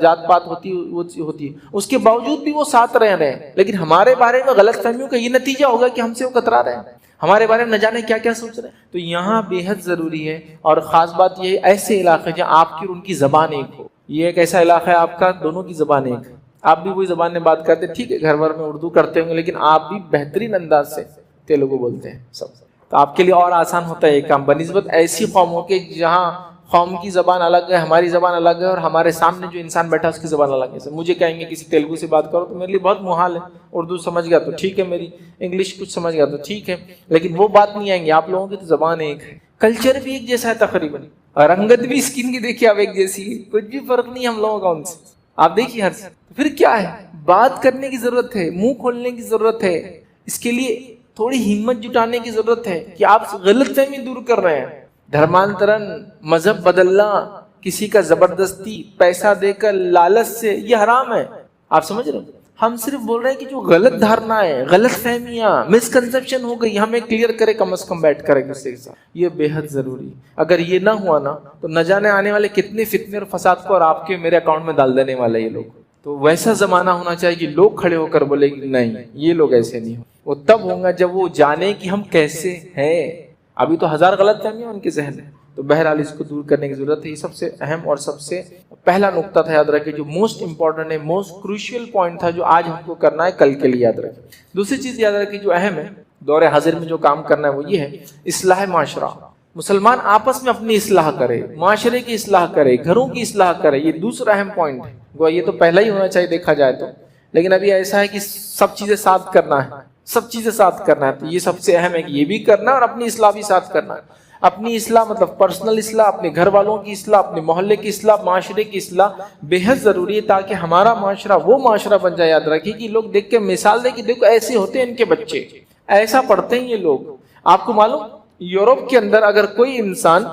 جات پات ہوتی ہے، اس کے باوجود بھی وہ ساتھ رہ رہے ہیں. لیکن ہمارے بارے میں غلط فہمیوں کا یہ نتیجہ ہوگا کہ ہم سے وہ کترا رہے ہیں، ہمارے بارے میں نہ جانے کیا کیا سوچ رہے ہیں. تو یہاں بے حد ضروری ہے. اور خاص بات یہ ہے ایسے علاقے جہاں آپ کی اور ان کی زبان ایک ہو. یہ ایک ایسا علاقہ ہے آپ کا دونوں کی زبان ایک ہے، آپ بھی وہی زبان میں بات کرتے ہیں، ٹھیک ہے گھر بھر میں اردو کرتے ہوں گے لیکن آپ بھی بہترین انداز سے تیلگو بولتے ہیں سب. تو آپ کے لیے اور آسان ہوتا ہے یہ کام بنسبت ایسی قوموں کے جہاں قوم کی زبان الگ ہے، ہماری زبان الگ ہے، اور ہمارے سامنے جو انسان بیٹھا اس کی زبان الگ ہے. مجھے کہیں گے کسی تیلگو سے بات کرو تو میرے لیے بہت محال ہے. اردو سمجھ گیا تو ٹھیک ہے، میری انگلش کچھ سمجھ گیا تو ٹھیک ہے، لیکن وہ بات نہیں آئیں گے. آپ لوگوں کی تو زبان ایک ہے، کلچر بھی ایک جیسا ہے تقریباً، اور رنگت بھی اسکن کی دیکھیے آپ ایک جیسی ہے، کچھ بھی فرق نہیں ہم لوگوں کا ان سے. آپ دیکھیے ہر سے. پھر کیا ہے، بات کرنے کی ضرورت ہے، منہ کھولنے کی ضرورت ہے. اس کے لیے تھوڑی ہمت جٹانے کی ضرورت ہے کہ آپ غلط فہمی دور کر رہے ہیں. دھرمانترن، مذہب بدلنا، کسی کا زبردستی پیسہ دے کر لالچ سے، یہ حرام ہے. آپ سمجھ رہے ہیں؟ ہم صرف بول رہے ہیں کہ جو غلط دھارنا ہے، غلط فہمیاں، مسکنسیپشن ہو گئی، ہمیں کلیئر کرے کم از کم بیٹھ کر ایک دوسرے کے ساتھ. یہ بے حد ضروری. اگر یہ نہ ہوا نا تو نہ جانے آنے والے کتنے فتنے اور فساد کو اور آپ کے میرے اکاؤنٹ میں ڈال دینے والے یہ لوگ. تو ویسا زمانہ ہونا چاہیے کہ لوگ کھڑے ہو کر بولے کہ نہیں یہ لوگ ایسے نہیں. وہ تب ہوں گا جب وہ جانے کہ ہم کیسے ہیں. ابھی تو 1000 غلط فہمیاں ان کے ذہن میں. تو بہرحال اس کو دور کرنے کی ضرورت ہے. یہ سب سے اہم اور سب سے پہلا نقطہ تھا، یاد رکھیں، جو موسٹ امپورٹنٹ ہے، موسٹ کروشیل پوائنٹ تھا جو آج ہم کو کرنا ہے کل کے لیے. یاد رکھیں. دوسری چیز یاد رکھیں جو اہم ہے دور حاضر میں جو کام کرنا ہے وہ یہ ہے اصلاح معاشرہ. مسلمان آپس میں اپنی اصلاح کرے، معاشرے کی اصلاح کرے، گھروں کی اصلاح کرے. یہ دوسرا اہم پوائنٹ ہے. یہ تو پہلا ہی ہونا چاہیے دیکھا جائے تو، لیکن ابھی ایسا ہے کہ سب چیزیں ساتھ کرنا ہے، سب چیزیں ساتھ کرنا ہے. تو یہ سب سے اہم ہے کہ یہ بھی کرنا ہے اور اپنی اصلاح بھی ساتھ کرنا ہے. اپنی اصلاح مطلب پرسنل اصلاح، اپنے گھر والوں کی اصلاح، اپنے محلے کی اصلاح، معاشرے کی اصلاح بے حد ضروری ہے تاکہ ہمارا معاشرہ وہ معاشرہ بن جائے. یاد رکھیے کہ لوگ دیکھ کے مثال دے کہ دیکھو ایسے ہوتے ہیں ان کے بچے، ایسا پڑھتے ہیں یہ لوگ. آپ کو معلوم یورپ کے اندر اگر کوئی انسان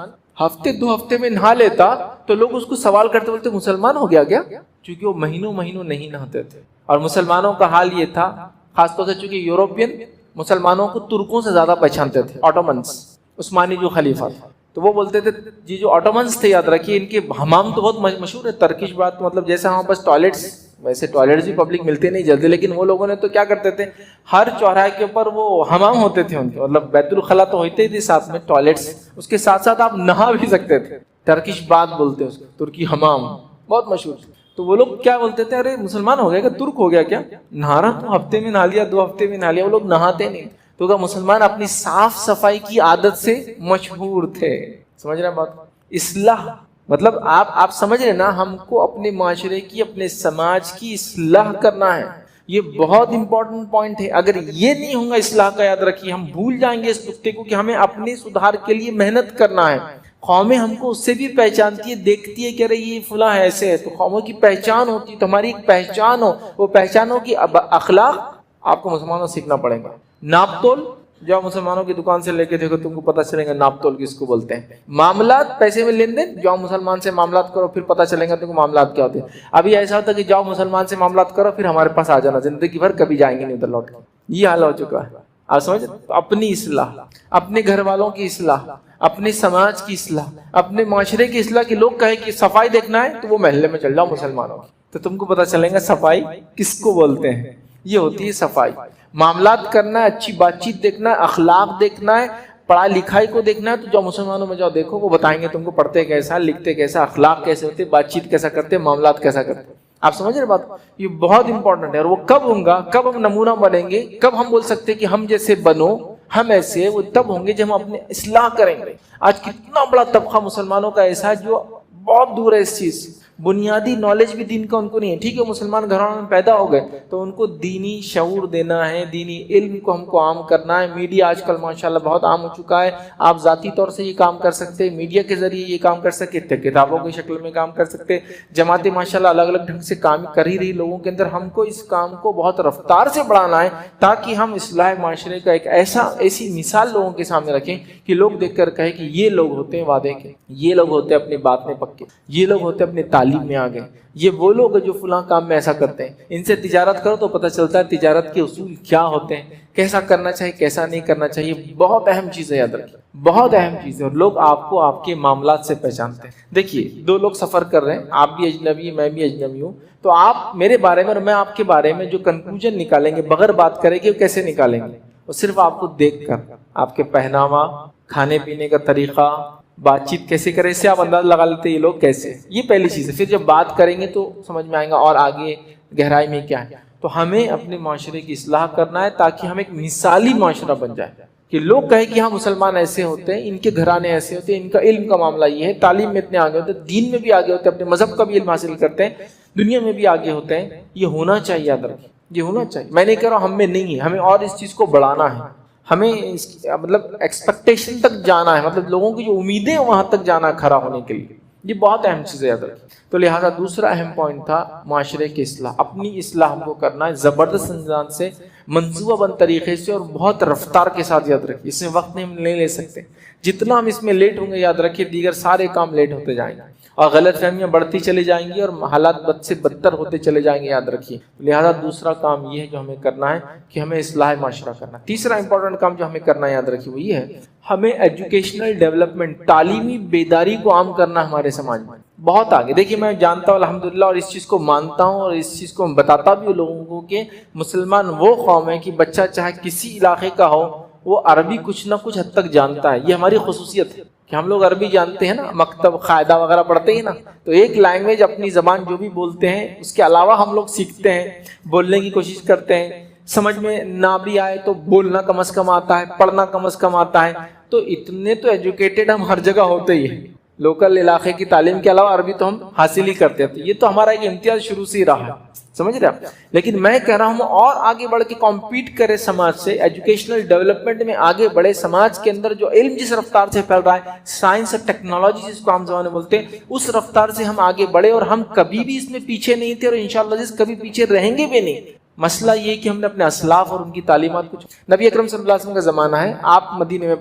ہفتے 2 ہفتے میں نہا لیتا تو لوگ اس کو سوال کرتے بولتے مسلمان ہو گیا کیا؟ چونکہ وہ مہینوں نہیں نہاتے تھے. اور مسلمانوں کا حال یہ تھا، خاص طور سے چونکہ یوروپین مسلمانوں کو ترکوں سے زیادہ پہچانتے تھے، آٹومنس، عثمانی جو خلیفہ تھا. تو وہ بولتے تھے جی جو آٹومنس تھے، یاد رکھیے ان کے حمام تو بہت مشہور ہے. ترکش بات مطلب جیسے ہمارے پاس ٹوائلٹس، ویسے ٹوائلٹس بھی پبلک ملتے نہیں جلدی، لیکن وہ لوگوں نے تو کیا کرتے تھے ہر چوراہے کے اوپر وہ حمام ہوتے تھے ان کے، مطلب بیت الخلا تو ہوتے تھے ساتھ میں ٹوائلٹس، اس کے ساتھ ساتھ آپ نہا بھی سکتے تھے. ترکش بات بولتے ہیں اس کو، ترکی حمام بہت مشہور. تو وہ لوگ کیا بولتے تھے, ارے مسلمان ہو گیا کیا, ترک ہو گیا کیا, نہا رہا تو ہفتے میں نہا لیا, 2 ہفتے میں نہا لیا. وہ لوگ نہاتے نہیں. تو کہ مسلمان اپنی صاف صفائی کی عادت سے مشہور تھے. سمجھ رہے ہیں بات؟ اصلاح مطلب آپ سمجھ رہے نا, ہم کو اپنے معاشرے کی, اپنے سماج کی اصلاح کرنا ہے. یہ بہت امپورٹنٹ پوائنٹ ہے. اگر یہ نہیں ہوگا اصلاح کا, یاد رکھیے ہم بھول جائیں گے اس نقطے کو کہ ہمیں اپنے سدھار کے لیے محنت کرنا ہے. قومیں ہم کو اس سے بھی پہچانتی ہے, دیکھتی ہے کہ ارے یہ فلاں ایسے ہے, تو قوموں کی پہچان ہوتی ہے. تو ہماری ایک پہچان ہو, وہ پہچان ہو کہ اخلاق آپ کو مسلمانوں سے سیکھنا پڑے گا. ناپ تول جو آپ مسلمانوں کی دکان سے لے کے دیکھو تم کو پتہ چلے گا ناپ تول کس کو بولتے ہیں. معاملات پیسے میں لین دین, جاؤ مسلمان سے معاملات کرو, پھر پتہ چلے گا تم کو معاملات کیا ہوتے ہیں. ابھی ایسا ہوتا ہے کہ جاؤ مسلمان سے معاملات کرو, پھر ہمارے پاس آ جانا, زندگی بھر کبھی جائیں گے نہیں ادھر لوٹ کے. یہ حال ہو چکا ہے. آپ سمجھ, اپنی اصلاح, اپنے گھر والوں کی اصلاح, اپنے سماج کی اصلاح, اپنے معاشرے کی اصلاح. کہ لوگ کہیں کہ صفائی دیکھنا ہے تو وہ محلے میں چل جاؤ مسلمانوں کی, تو تم کو پتہ چلے گا صفائی کس کو بولتے ہیں. یہ ہوتی ہے صفائی. معاملات کرنا ہے, اچھی بات چیت دیکھنا ہے, اخلاق دیکھنا ہے, پڑھائی لکھائی کو دیکھنا ہے. تو جو مسلمانوں میں جاؤ دیکھو, وہ بتائیں گے تم کو پڑھتے کیسا, لکھتے کیسا, اخلاق کیسے ہوتے, بات چیت کیسا کرتے, معاملات کیسا کرتے. آپ سمجھ رہے بات؟ یہ بہت امپورٹنٹ ہے. اور وہ کب ہوں گا, کب ہم نمونہ بنیں گے, کب ہم بول سکتے کہ ہم جیسے بنو, ہم ایسے, وہ تب ہوں گے جب ہم اپنے اصلاح کریں گے. آج کتنا بڑا طبقہ مسلمانوں کا ایسا ہے جو بہت دور ہے اس چیز. بنیادی نالج بھی دین کا ان کو نہیں ہے. ٹھیک ہے مسلمان گھرانوں میں پیدا ہو گئے, تو ان کو دینی شعور دینا ہے, دینی علم کو ہم کو عام کرنا ہے. میڈیا آج کل ماشاءاللہ بہت عام ہو چکا ہے. آپ ذاتی طور سے یہ کام کر سکتے, میڈیا کے ذریعے یہ کام کر سکتے, کتابوں کی شکل میں کام کر سکتے. جماعتیں ماشاءاللہ الگ الگ ڈھنگ سے کام کر ہی رہی لوگوں کے اندر. ہم کو اس کام کو بہت رفتار سے بڑھانا ہے تاکہ ہم اصلاح معاشرے کا ایک ایسی مثال لوگوں کے سامنے رکھیں کہ لوگ دیکھ کر کہیں کہ یہ لوگ ہوتے ہیں وعدے کے, یہ لوگ ہوتے ہیں اپنی بات میں پکے, یہ لوگ ہوتے ہیں اپنے تعلیم میں آگے, یہ وہ لوگ جو فلاں کام میں ایسا کرتے ہیں. ان سے تجارت کرو تو پتہ چلتا ہے تجارت کے اصول کیا ہوتے ہیں, کیسا کرنا چاہیے, کیسا نہیں کرنا چاہیے. بہت اہم چیز ہے, یاد رکھیے, بہت اہم چیز ہے. اور لوگ آپ کو آپ کے معاملات سے پہچانتے ہیں. دیکھیے 2 لوگ سفر کر رہے ہیں, آپ بھی اجنبی ہیں, میں بھی اجنبی ہوں, تو آپ میرے بارے میں اور میں آپ کے بارے میں جو کنکلوژن نکالیں گے بغیر بات کریں گے, وہ کیسے نکالیں گے؟ وہ صرف آپ کو دیکھ کر, آپ کے پہناوا, کھانے پینے کا طریقہ, بات چیت کیسے کرے, اس سے آپ انداز لگا لیتے یہ لوگ کیسے. یہ پہلی چیز ہے. پھر جب بات کریں گے تو سمجھ میں آئے گا اور آگے گہرائی میں کیا ہے. تو ہمیں اپنے معاشرے کی اصلاح کرنا ہے تاکہ ہم ایک مثالی معاشرہ بن جائے, کہ لوگ کہیں کہ ہاں مسلمان ایسے ہوتے ہیں, ان کے گھرانے ایسے ہوتے ہیں, ان کا علم کا معاملہ یہ ہے, تعلیم میں اتنے آگے ہوتے ہیں, دین میں بھی آگے ہوتے ہیں, اپنے مذہب کا بھی علم حاصل کرتے ہیں, دنیا میں بھی آگے ہوتے ہیں. یہ ہونا چاہیے, یاد رکھیں, یہ ہونا چاہیے. میں نہیں کہہ رہا ہوں ہم میں نہیں ہے, ہمیں اور اس چیز کو بڑھانا ہے. ہمیں مطلب ایکسپیکٹیشن تک جانا ہے, مطلب لوگوں کی جو امیدیں وہاں تک جانا ہے کھڑا ہونے کے لیے. یہ بہت اہم چیز ہے, یاد رکھیں. تو لہٰذا دوسرا اہم پوائنٹ تھا معاشرے کی اصلاح. اپنی اصلاح کو کرنا ہے زبردست انداز سے, منصوبہ بند طریقے سے, اور بہت رفتار کے ساتھ. یاد رکھیے اس میں وقت نہیں ہم نہیں لے سکتے. جتنا ہم اس میں لیٹ ہوں گے, یاد رکھیے دیگر سارے کام لیٹ ہوتے جائیں گے, اور غلط فہمیاں بڑھتی چلی جائیں گی, اور حالات بد سے بدتر ہوتے چلے جائیں گے. یاد رکھیے. لہذا دوسرا کام یہ ہے جو ہمیں کرنا ہے کہ ہمیں اصلاح معاشرہ کرنا. تیسرا امپورٹنٹ کام جو ہمیں کرنا ہے, یاد رکھیے, وہ یہ ہے ہمیں ایجوکیشنل ڈیولپمنٹ, تعلیمی بیداری کو عام کرنا ہمارے سماج میں. بہت آگے. دیکھیے میں جانتا ہوں الحمدللہ, اور اس چیز کو مانتا ہوں, اور اس چیز کو بتاتا بھی ہوں لوگوں کو, کہ مسلمان وہ قوم ہے کہ بچہ چاہے کسی علاقے کا ہو, وہ عربی کچھ نہ کچھ حد تک جانتا ہے. یہ ہماری خصوصیت ہے کہ ہم لوگ عربی جانتے ہیں نا, مکتب قاعدہ وغیرہ پڑھتے ہیں نا, تو ایک لینگویج اپنی زبان جو بھی بولتے ہیں اس کے علاوہ ہم لوگ سیکھتے ہیں, بولنے کی کوشش کرتے ہیں. سمجھ میں نہ بھی آئے تو بولنا کم از کم آتا ہے, پڑھنا کم از کم آتا ہے. تو اتنے تو ایجوکیٹڈ ہم ہر جگہ ہوتے ہی ہیں. لوکل علاقے کی تعلیم کے علاوہ عربی تو ہم حاصل ہی کرتے ہیں. یہ تو ہمارا ایک امتیاز شروع سے ہی رہا ہے, سمجھ رہے آپ. لیکن میں کہہ رہا ہوں اور آگے بڑھ کے کمپیٹ کرے سماج سے, ایجوکیشنل ڈیولپمنٹ میں آگے بڑھے. سماج کے اندر جو علم جس رفتار سے پھیل رہا ہے, سائنس اور ٹیکنالوجی جس کو عام زبان میں بولتے ہیں, اس رفتار سے ہم آگے بڑھے. اور ہم کبھی بھی اس میں پیچھے نہیں تھے, اور انشاءاللہ کبھی پیچھے رہیں گے بھی نہیں. مسئلہ یہ کہ ہم نے اپنے اسلاف اور ان کی تعلیمات کچھ. نبی اکرم صلی اللہ علیہ وسلم کا زمانہ ہے, آپ مدینے میں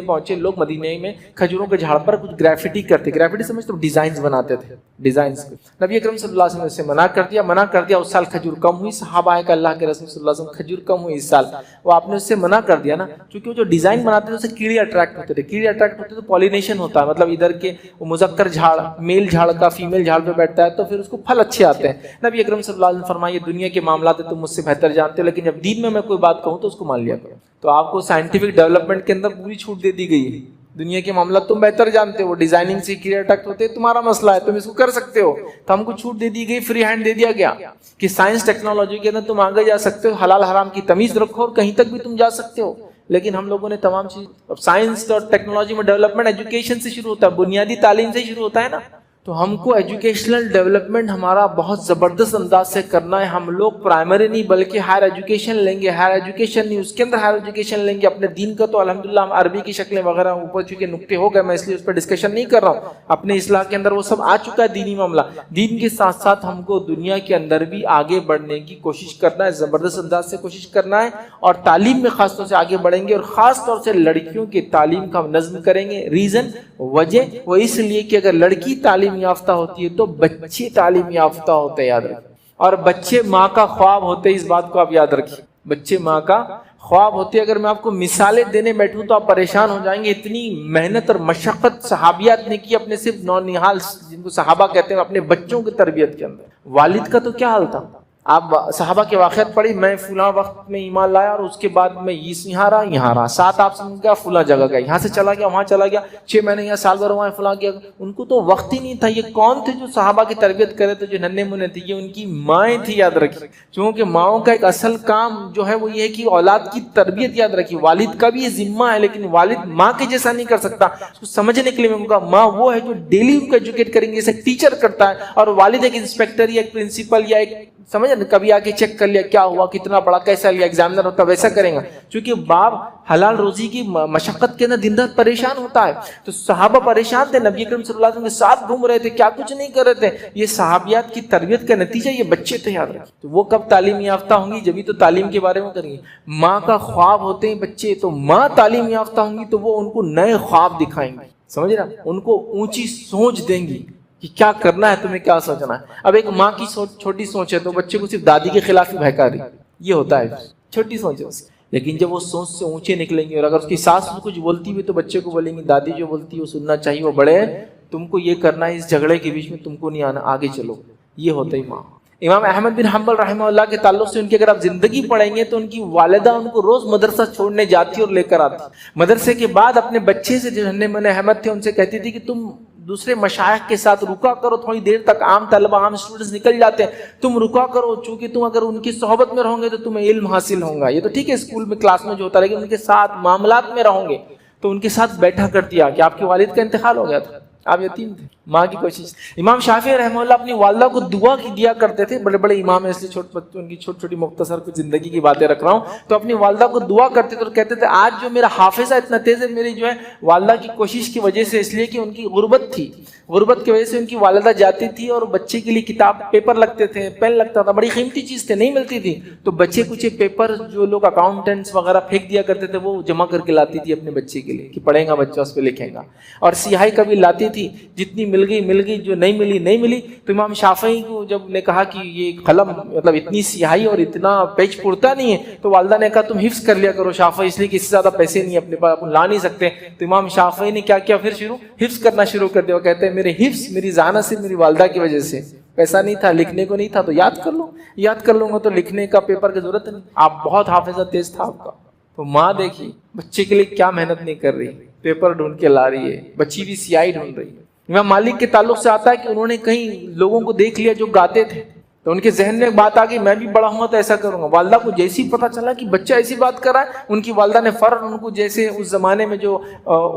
پہنچے, لوگ مدینے میں کھجوروں کے جھاڑ پر کچھ گرافٹی کرتے, گرافٹی سمجھتے ہو, ڈیزائنز بناتے تھے, ڈیزائنز. نبی اکرم صلی اللہ علیہ وسلم نے اسے منع کر دیا. اس سال کھجور کم ہوئی, صحابہ کہ اللہ کے رسول صلی اللہ علیہ وسلم کھجور کم ہوئی اس سال, وہ آپ نے اس سے منع کر دیا نا, کیونکہ وہ جو ڈیزائن بناتے تھے اس سے کیڑے اٹریکٹ ہوتے تھے, تو پولینیشن ہوتا ہے, مطلب ادھر کے مذکر جھاڑ میل جھاڑ کا فیمیل جھاڑ پہ بیٹھتا ہے, تو پھر اس کو پھل اچھے آتے ہیں. نبی اکرم صلی اللہ علیہ وسلم فرمائے دنیا کے معاملات تم مجھ سے بہتر جانتے ہو, لیکن جب دین میں کوئی بات کہوں تو اس کو مان لیا کرو. تو آپ کو سائنٹیفک ڈیولپمنٹ کے اندر پوری چھوٹ دے دی گئی ہے. دنیا کے معاملات تم بہتر جانتے ہو، ڈیزائننگ سے کریئر ٹیکٹ ہوتے تمہارا مسئلہ ہے، تم اس کو کر سکتے ہو، تو ہم کو چھوٹ دے دی گئی، فری ہینڈ دے دیا گیا کہ سائنس ٹیکنالوجی کے اندر تم آگے جا سکتے ہو، حلال حرام کی تمیز رکھو اور کہیں تک بھی تم جا سکتے ہو۔ لیکن ہم لوگوں نے تمام چیز، سائنس اور ٹیکنالوجی میں ڈیولپمنٹ ایجوکیشن سے شروع ہوتا ہے، بنیادی تعلیم سے شروع ہوتا ہے نا، تو ہم کو ایجوکیشنل ڈیولپمنٹ ہمارا بہت زبردست انداز سے کرنا ہے۔ ہم لوگ پرائمری نہیں بلکہ ہائر ایجوکیشن لیں گے، ہائر ایجوکیشن نہیں اس کے اندر ہائر ایجوکیشن لیں گے۔ اپنے دین کا تو الحمدللہ ہم عربی کی شکلیں وغیرہ اوپر چونکہ نقطے ہو گئے، میں اس لیے اس پر ڈسکشن نہیں کر رہا ہوں، اپنے اصلاح کے اندر وہ سب آ چکا ہے دینی معاملہ۔ دین کے ساتھ ساتھ ہم کو دنیا کے اندر بھی آگے بڑھنے کی کوشش کرنا ہے، زبردست انداز سے کوشش کرنا ہے، اور تعلیم میں خاص طور سے آگے بڑھیں گے، اور خاص طور سے لڑکیوں کی تعلیم کا ہم نظم کریں گے۔ ریزن، وجہ وہ اس لیے کہ اگر لڑکی تعلیم یافتہ ہوتی ہے تو بچے تعلیم یافتہ ہوتے ہیں، یاد رکھیں، اور بچے ماں کا خواب ہوتے ہیں، اس بات کو آپ یاد رکھیں، بچے ماں کا خواب ہوتے ہیں۔ اگر میں آپ کو مثالیں دینے بیٹھوں تو آپ پریشان ہو جائیں گے، اتنی محنت اور مشقت صحابیات نے کی اپنے صرف نونہال جن کو صحابہ کہتے ہیں اپنے بچوں کی تربیت کے اندر۔ والد کا تو کیا حال تھا، آپ صحابہ کے واقعات پڑھی، میں فلاں وقت میں ایمان لایا اور اس کے بعد میں یہاں رہا 7 آپ سن گیا، فلاں جگہ گیا، یہاں سے چلا گیا وہاں چلا گیا، 6 مہینے یا سال بھر وہاں فلاں گیا۔ ان کو تو وقت ہی نہیں تھا۔ یہ کون تھے جو صحابہ کی تربیت کرے تھے، جو ننھے منھے تھے؟ یہ ان کی مائیں تھی، یاد رکھیے، کیونکہ ماؤں کا ایک اصل کام جو ہے وہ یہ ہے کہ اولاد کی تربیت، یاد رکھیے۔ والد کا بھی یہ ذمہ ہے، لیکن والد ماں کے جیسا نہیں کر سکتا۔ اس کو سمجھنے کے لیے میں کہوں گا ماں وہ ہے جو ڈیلی ان کو ایجوکیٹ کریں گے، جیسے ٹیچر کرتا ہے، اور والد ایک انسپیکٹر یا ایک پرنسپل یا ایک سمجھ کبھی آ کے چیک کر لیا کیا ہوا، کتنا پڑا، کیسا لیا، ایگزامنر ہوتا ویسا کریں گا، چونکہ باپ حلال روزی کی مشقت کے اندر دن رات پریشان ہوتا ہے۔ تو صحابہ پریشان تھے، نبی کریم صلی اللہ علیہ وسلم کے ساتھ گھوم رہے تھے، کیا کچھ نہیں کر رہے تھے۔ یہ صحابیات کی تربیت کا نتیجہ یہ بچے تھے، یاد رکھیں۔ تو وہ کب تعلیم یافتہ ہوں گی؟ جبھی تو تعلیم کے بارے میں کریں گے۔ ماں کا خواب ہوتے ہیں بچے، تو ماں تعلیم یافتہ ہوں گی تو وہ ان کو نئے خواب دکھائیں گے، سمجھ رہا، ان کو اونچی سوچ دیں گی کہ کیا کرنا ہے، تمہیں کیا سوچنا ہے۔ اب ایک ماں کی سوچ چھوٹی سوچ ہے تو بچے کو صرف دادی کے خلاف ہی بہکا رہی، یہ ہوتا ہے، چھوٹی سوچ ہے اس کی۔ لیکن جب وہ سوچ سے اونچے نکلیں گے، اور اگر اس کی ساس کچھ بولتی بھی تو بچے کو بولیں گے دادی جو بولتی ہے وہ سننا چاہیے، وہ بڑے ہیں، تم کو یہ کرنا ہے، اس جھگڑے کے بیچ میں تم کو نہیں آنا، آگے چلو۔ یہ ہوتا ہی ماں۔ امام احمد بن حنبل رحمہ اللہ کے تعلق سے ان کی اگر آپ زندگی پڑھیں گے تو ان کی والدہ ان کو روز مدرسہ چھوڑنے جاتی اور لے کر آتی۔ مدرسے کے بعد اپنے بچے سے جو ننھے منھے احمد تھے ان سے کہتی تھی کہ تم دوسرے مشائخ کے ساتھ رکا کرو، تھوڑی دیر تک عام طلبہ عام اسٹوڈنٹس نکل جاتے ہیں، تم رکا کرو، چونکہ تم اگر ان کی صحبت میں رہو گے تو تمہیں علم حاصل ہوگا۔ یہ تو ٹھیک ہے اسکول میں کلاس میں جو ہوتا ہے، لیکن ان کے ساتھ معاملات میں رہو گے تو ان کے ساتھ بیٹھا کرتی ہے۔ کہ آپ کے والد کا انتقال ہو گیا تھا، آپ یتیم تھے، ماں کی کوشش۔ امام شافعی رحمہ اللہ اپنی والدہ کو دعا کی دیا کرتے تھے، بڑے بڑے امام ہیں اس لیے ان کی چھوٹی چھوٹی مختصر کچھ زندگی کی باتیں رکھ رہا ہوں۔ تو اپنی والدہ کو دعا کرتے تھے اور کہتے تھے آج جو میرا حافظہ اتنا تیز ہے میری جو ہے والدہ کی کوشش کی وجہ سے، اس لیے کہ ان کی غربت تھی، غربت کی وجہ سے ان کی والدہ جاتی تھی اور بچے کے لیے کتاب پیپر لگتے تھے، پین لگتا تھا، بڑی قیمتی چیز تھے، نہیں ملتی تھی، تو بچے کچھ پیپر جو لوگ اکاؤنٹنٹس وغیرہ پھینک دیا کرتے تھے وہ جمع کر کے لاتی تھی اپنے بچے کے لیے کہ پڑھے گا بچہ، اس پہ لکھے گا۔ اور سیاہی کبھی لاتی تھی، جتنی مل گئی، جو نہیں ملی۔ تو امام شافعی کو جب نے کہا کہ یہ قلم مطلب اتنی سیاہی اور اتنا پیج پڑتا نہیں ہے، تو والدہ نے کہا تم حفظ کر لیا کرو شافعی، اس لیے کہ اس سے زیادہ پیسے نہیں اپنے پاس، لا نہیں سکتے۔ تو امام شافعی نے کیا کیا، پھر حفظ کرنا شروع کر دیا۔ وہ کہتے ہیں میرے حفظ میری ذہانت سے میری والدہ کی وجہ سے، پیسہ نہیں تھا، لکھنے کو نہیں تھا، تو یاد کر لوں گا تو لکھنے کا پیپر کی ضرورت نہیں، آپ بہت حافظہ تیز تھا آپ کا۔ تو ماں دیکھی بچے کے لیے کیا محنت نہیں کر رہی، پیپر ڈھونڈ کے لا رہی ہے، بچی بھی سیاہی ڈھونڈ رہی ہے۔ امام مالک کے تعلق سے آتا ہے کہ انہوں نے کہیں لوگوں کو دیکھ لیا جو گاتے تھے، تو ان کے ذہن میں بات آ گئی میں بھی بڑا ہوں تو ایسا کروں گا۔ والدہ کو جیسی پتہ چلا کہ بچہ ایسی بات کر رہا ہے، ان کی والدہ نے فوراً ان کو، جیسے اس زمانے میں جو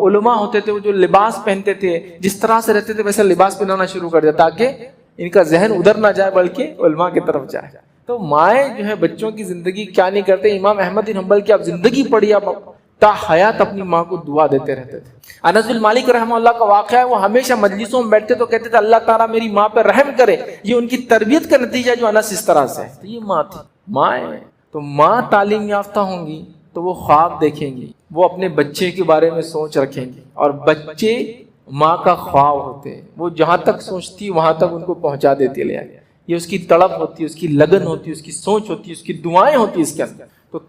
علماء ہوتے تھے وہ جو لباس پہنتے تھے، جس طرح سے رہتے تھے ویسا لباس پہنانا شروع کر دیا تاکہ ان کا ذہن ادھر نہ جائے بلکہ علماء کی طرف جائے۔ تو مائیں جو ہے بچوں کی زندگی کیا نہیں کرتے۔ امام احمد بن حنبل کی آپ زندگی پڑھی، آپ تا حیات اپنی ماں کو دعا دیتے رہتے تھے۔ انس بن مالک رحمہ اللہ کا واقعہ ہے، وہ ہمیشہ مجلسوں میں بیٹھتے تو کہتے تھے اللہ تعالیٰ میری ماں پر رحم کرے، یہ ان کی تربیت کا نتیجہ جو انس اس طرح سے ہے۔ تو یہ ماں تھی، مائیں تو ماں تعلیم یافتہ ہوں گی تو وہ خواب دیکھیں گی، وہ اپنے بچے کے بارے میں سوچ رکھیں گی، اور بچے ماں کا خواب ہوتے ہیں، وہ جہاں تک سوچتی وہاں تک ان کو پہنچا دیتی لے آئے۔ یہ اس کی تڑپ ہوتی ہے، اس کی لگن ہوتی ہے، اس کی سوچ ہوتی ہے، اس کی دعائیں ہوتی ہیں اس کے اندر۔ تو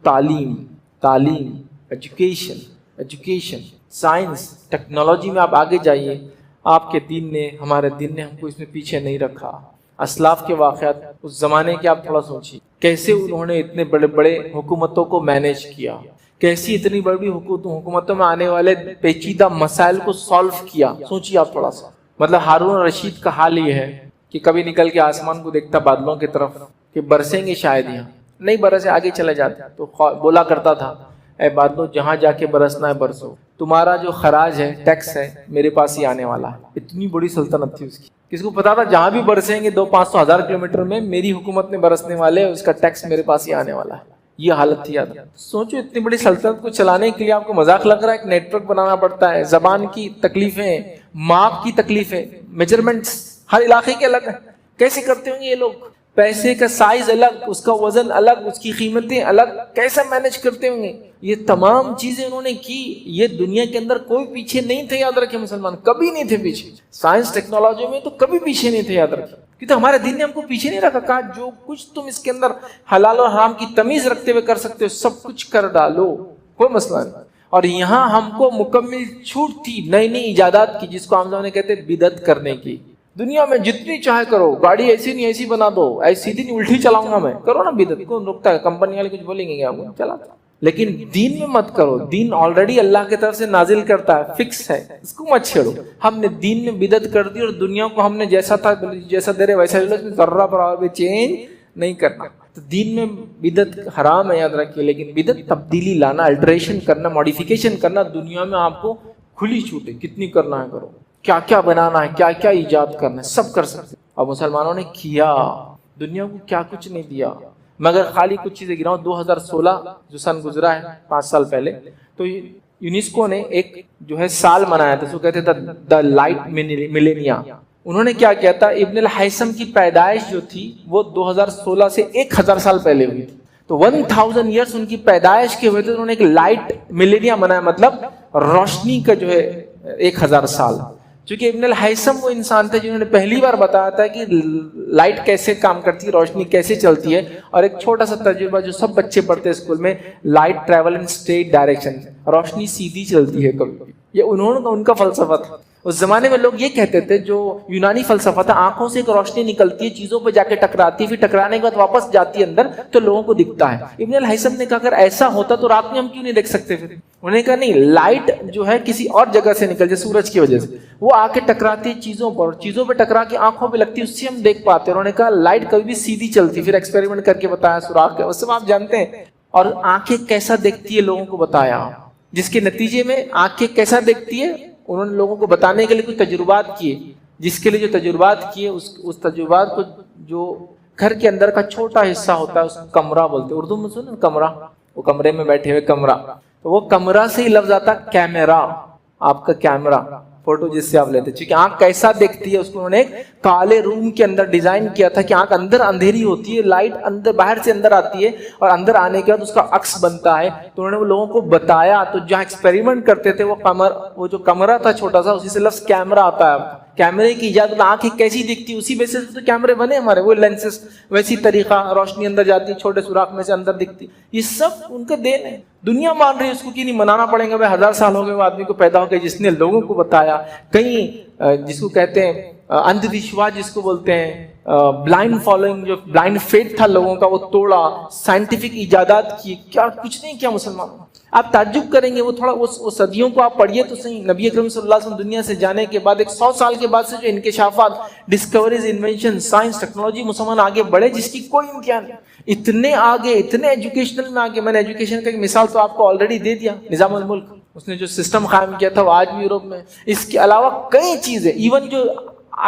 تعلیم ایجوکیشن سائنس ٹیکنالوجی میں آپ آگے جائیے، آپ کے دین نے، ہمارے دین نے ہم کو اس میں پیچھے نہیں رکھا۔ اسلاف کے واقعات اس زمانے کے آپ تھوڑا سوچیے، کیسے انہوں نے اتنے بڑے بڑے حکومتوں کو مینیج کیا، کیسی اتنی بڑی حکومتوں میں آنے والے پیچیدہ مسائل کو سالو کیا. سوچیے آپ تھوڑا سا. مطلب ہارون رشید کا حال یہ ہے کہ کبھی نکل کے آسمان کو دیکھتا بادلوں کی طرف کہ برسیں گے شاید یہاں, نہیں برسے آگے چلے جاتے, تو بولا کرتا تھا اے بادلوں جہاں جا کے برسنا ہے برسو, تمہارا جو خراج ہے ٹیکس ہے میرے پاس ہی آنے والا ہے. اتنی بڑی سلطنت تھی اس کی, کس کو پتا تھا جہاں بھی برسیں گے 200-500 ہزار کلومیٹر میں میری حکومت میں برسنے والے, اس کا ٹیکس میرے پاس ہی آنے والا ہے. یہ حالت تھی. یاد سوچو اتنی بڑی سلطنت کو چلانے کے لیے آپ کو مذاق لگ رہا ہے, ایک نیٹ ورک بنانا پڑتا ہے, زبان کی تکلیفیں, ماپ کی تکلیفیں, میجرمنٹس ہر علاقے کے الگ ہیں. کیسے کرتے ہوں گے یہ لوگ؟ پیسے کا سائز الگ, اس کا وزن الگ, اس کی قیمتیں الگ, کیسے مینج کرتے ہوں گے؟ یہ تمام چیزیں انہوں نے کی. یہ دنیا کے اندر کوئی پیچھے نہیں تھے, یاد رکھیں مسلمان, کبھی نہیں تھے پیچھے. سائنس ٹیکنالوجی میں تو کبھی پیچھے نہیں تھے, یاد رکھیں, کیونکہ ہمارے دین نے ہم کو پیچھے نہیں رکھا. کہا جو کچھ تم اس کے اندر حلال اور حرام کی تمیز رکھتے ہوئے کر سکتے ہو سب کچھ کر ڈالو, کوئی مسئلہ نہیں. اور یہاں ہم کو مکمل چھوٹ تھی نئی نئی ایجادات کی, جس کو ہم نے کہتے ہیں بدعت کرنے کی. دنیا میں جتنی چاہے کرو, گاڑی ایسی نہیں ایسی بنا دو, ایسی سیدھی نہیں الٹی چلاؤں گا میں, کرو نا بدعت, کون روکتا ہے؟ کمپنی والے کچھ بولیں گے کیا؟ چلا, لیکن دین میں مت کرو. دین آلریڈی اللہ کی طرف سے نازل کرتا ہے, فکس ہے, اس کو مت چھیڑو. ہم نے دین میں بدعت کر دی اور دنیا کو ہم نے جیسا تھا جیسا دے رہے ویسا ذرہ برابر بھی چینج نہیں کرنا. تو دین میں بدعت حرام ہے, یاد رکھیے, لیکن بدعت تبدیلی لانا, الٹریشن کرنا, ماڈیفیکیشن کرنا, دنیا میں آپ کو کھلی چھوٹ ہے, کتنی کرنا ہے کرو, کیا کیا بنانا ہے, کیا کیا ایجاد کرنا ہے, سب کر سکتے. اور مسلمانوں نے کیا, دنیا کو کیا کچھ نہیں دیا مگر خالی کچھ چیزیں گراؤں. 2016 جو سن گزرا ہے 5 سال پہلے, تو یونیسکو نے ایک جو ہے سال منایا تھا, اس کو کہتے تھے دا لائٹ ملینیا. انہوں نے کیا کیا تھا, ابن الحیثم کی پیدائش جو تھی وہ 2016 سے 1000 سال پہلے ہوئی تھی. تو 1000 ایئرس ان کی پیدائش کے ہوئے تھے, انہوں نے ایک لائٹ ملینیا منایا, مطلب روشنی کا جو ہے 1000 سال. چونکہ ابن الحیثم وہ انسان تھے جنہوں نے پہلی بار بتایا تھا کہ لائٹ کیسے کام کرتی ہے, روشنی کیسے چلتی ہے. اور ایک چھوٹا سا تجربہ جو سب بچے پڑھتے ہیں اسکول میں, light travel in straight direction, روشنی سیدھی چلتی ہے کبھی. یہ ان کا فلسفہ تھا. اس زمانے میں لوگ یہ کہتے تھے, جو یونانی فلسفہ تھا, آنکھوں سے ایک روشنی نکلتی ہے, چیزوں پہ جا کے ٹکراتی ہے, پھر ٹکرانے کے بعد واپس جاتی ہے اندر, تو لوگوں کو دکھتا ہے. ابن الحیثم نے کہا اگر ایسا ہوتا تو رات میں ہم کیوں نہیں دیکھ سکتے؟ پھر انہوں نے کہا نہیں, لائٹ جو ہے کسی اور جگہ سے نکل جائے, سورج کی وجہ سے وہ آ کے ٹکراتی ہے چیزوں پر, چیزوں پہ ٹکرا کے آنکھوں پہ لگتی ہے, اس سے ہم دیکھ پاتے ہیں. انہوں نے کہا لائٹ کبھی بھی سیدھی چلتی. پھر ایکسپیریمنٹ کر کے بتایا, سوراخ کا, اس سے آپ جانتے ہیں. اور آنکھیں کیسا دیکھتی ہے لوگوں کو بتایا, جس کے نتیجے میں آنکھیں کیسا دیکھتی ہے انہوں نے لوگوں کو بتانے کے لیے کچھ تجربات کیے, جس کے لیے جو تجربات کیے اس تجربات کو, جو گھر کے اندر کا چھوٹا حصہ ہوتا ہے اس کو کمرہ بولتے ہیں. اردو میں سنیں کمرہ, وہ کمرے میں بیٹھے ہوئے کمرہ, تو وہ کمرہ سے ہی لفظ آتا کیمرہ, آپ کا کیمرہ, فوٹو جس سے آپ لیتے. چونکہ آنکھ کیسا دیکھتی ہے اس کو انہوں نے ایک کالے روم کے اندر ڈیزائن کیا تھا کہ آنکھ اندر اندھیری ہوتی ہے, لائٹ اندر باہر سے اندر آتی ہے, اور اندر آنے کے بعد اس کا عکس بنتا ہے. تو انہوں نے وہ لوگوں کو بتایا, تو جہاں ایکسپیریمنٹ کرتے تھے وہ جو کمرہ تھا چھوٹا سا, اسی سے لفظ کیمرہ آتا ہے. کیمرے کی ایجاد, آنکھیں کیسی دکھتی اسی بیسس سے تو کیمرے بنے ہمارے, وہ لینسز, ویسی طریقہ, روشنی اندر جاتی ہے, چھوٹے سوراخ میں سے اندر دکھتی. یہ سب ان کا دین ہے. دنیا مان رہی ہے اس کو کہ نہیں منانا پڑے گا. 1000 سال ہو گئے وہ آدمی کو پیدا ہو گئے جس نے لوگوں کو بتایا. کہیں جس کو کہتے ہیں اندھ وشواس جس کو بولتے ہیں, بلائنڈ فالوئنگ, جو بلائنڈ فیتھ تھا لوگوں کا وہ توڑا, سائنٹیفک ایجادات کی, کیا کچھ نہیں کیا مسلمانوں. آپ تعجب کریں گے, وہ تھوڑا وہ صدیوں کو آپ پڑھیے تو صحیح. نبی اکرم صلی اللہ علیہ وسلم دنیا سے جانے کے بعد ایک 100 سال کے بعد سے جو انکشافات, ڈسکوریز, انوینشن, سائنس, ٹیکنالوجی, مسلمان آگے بڑھے جس کی کوئی امتحان نہیں. اتنے آگے, اتنے ایجوکیشنل میں آگے. میں نے ایجوکیشن کا ایک مثال تو آپ کو آلریڈی دے دیا, نظام الملک, اس نے جو سسٹم قائم کیا تھا وہ آج بھی یورپ میں. اس کے علاوہ کئی چیزیں, ایون جو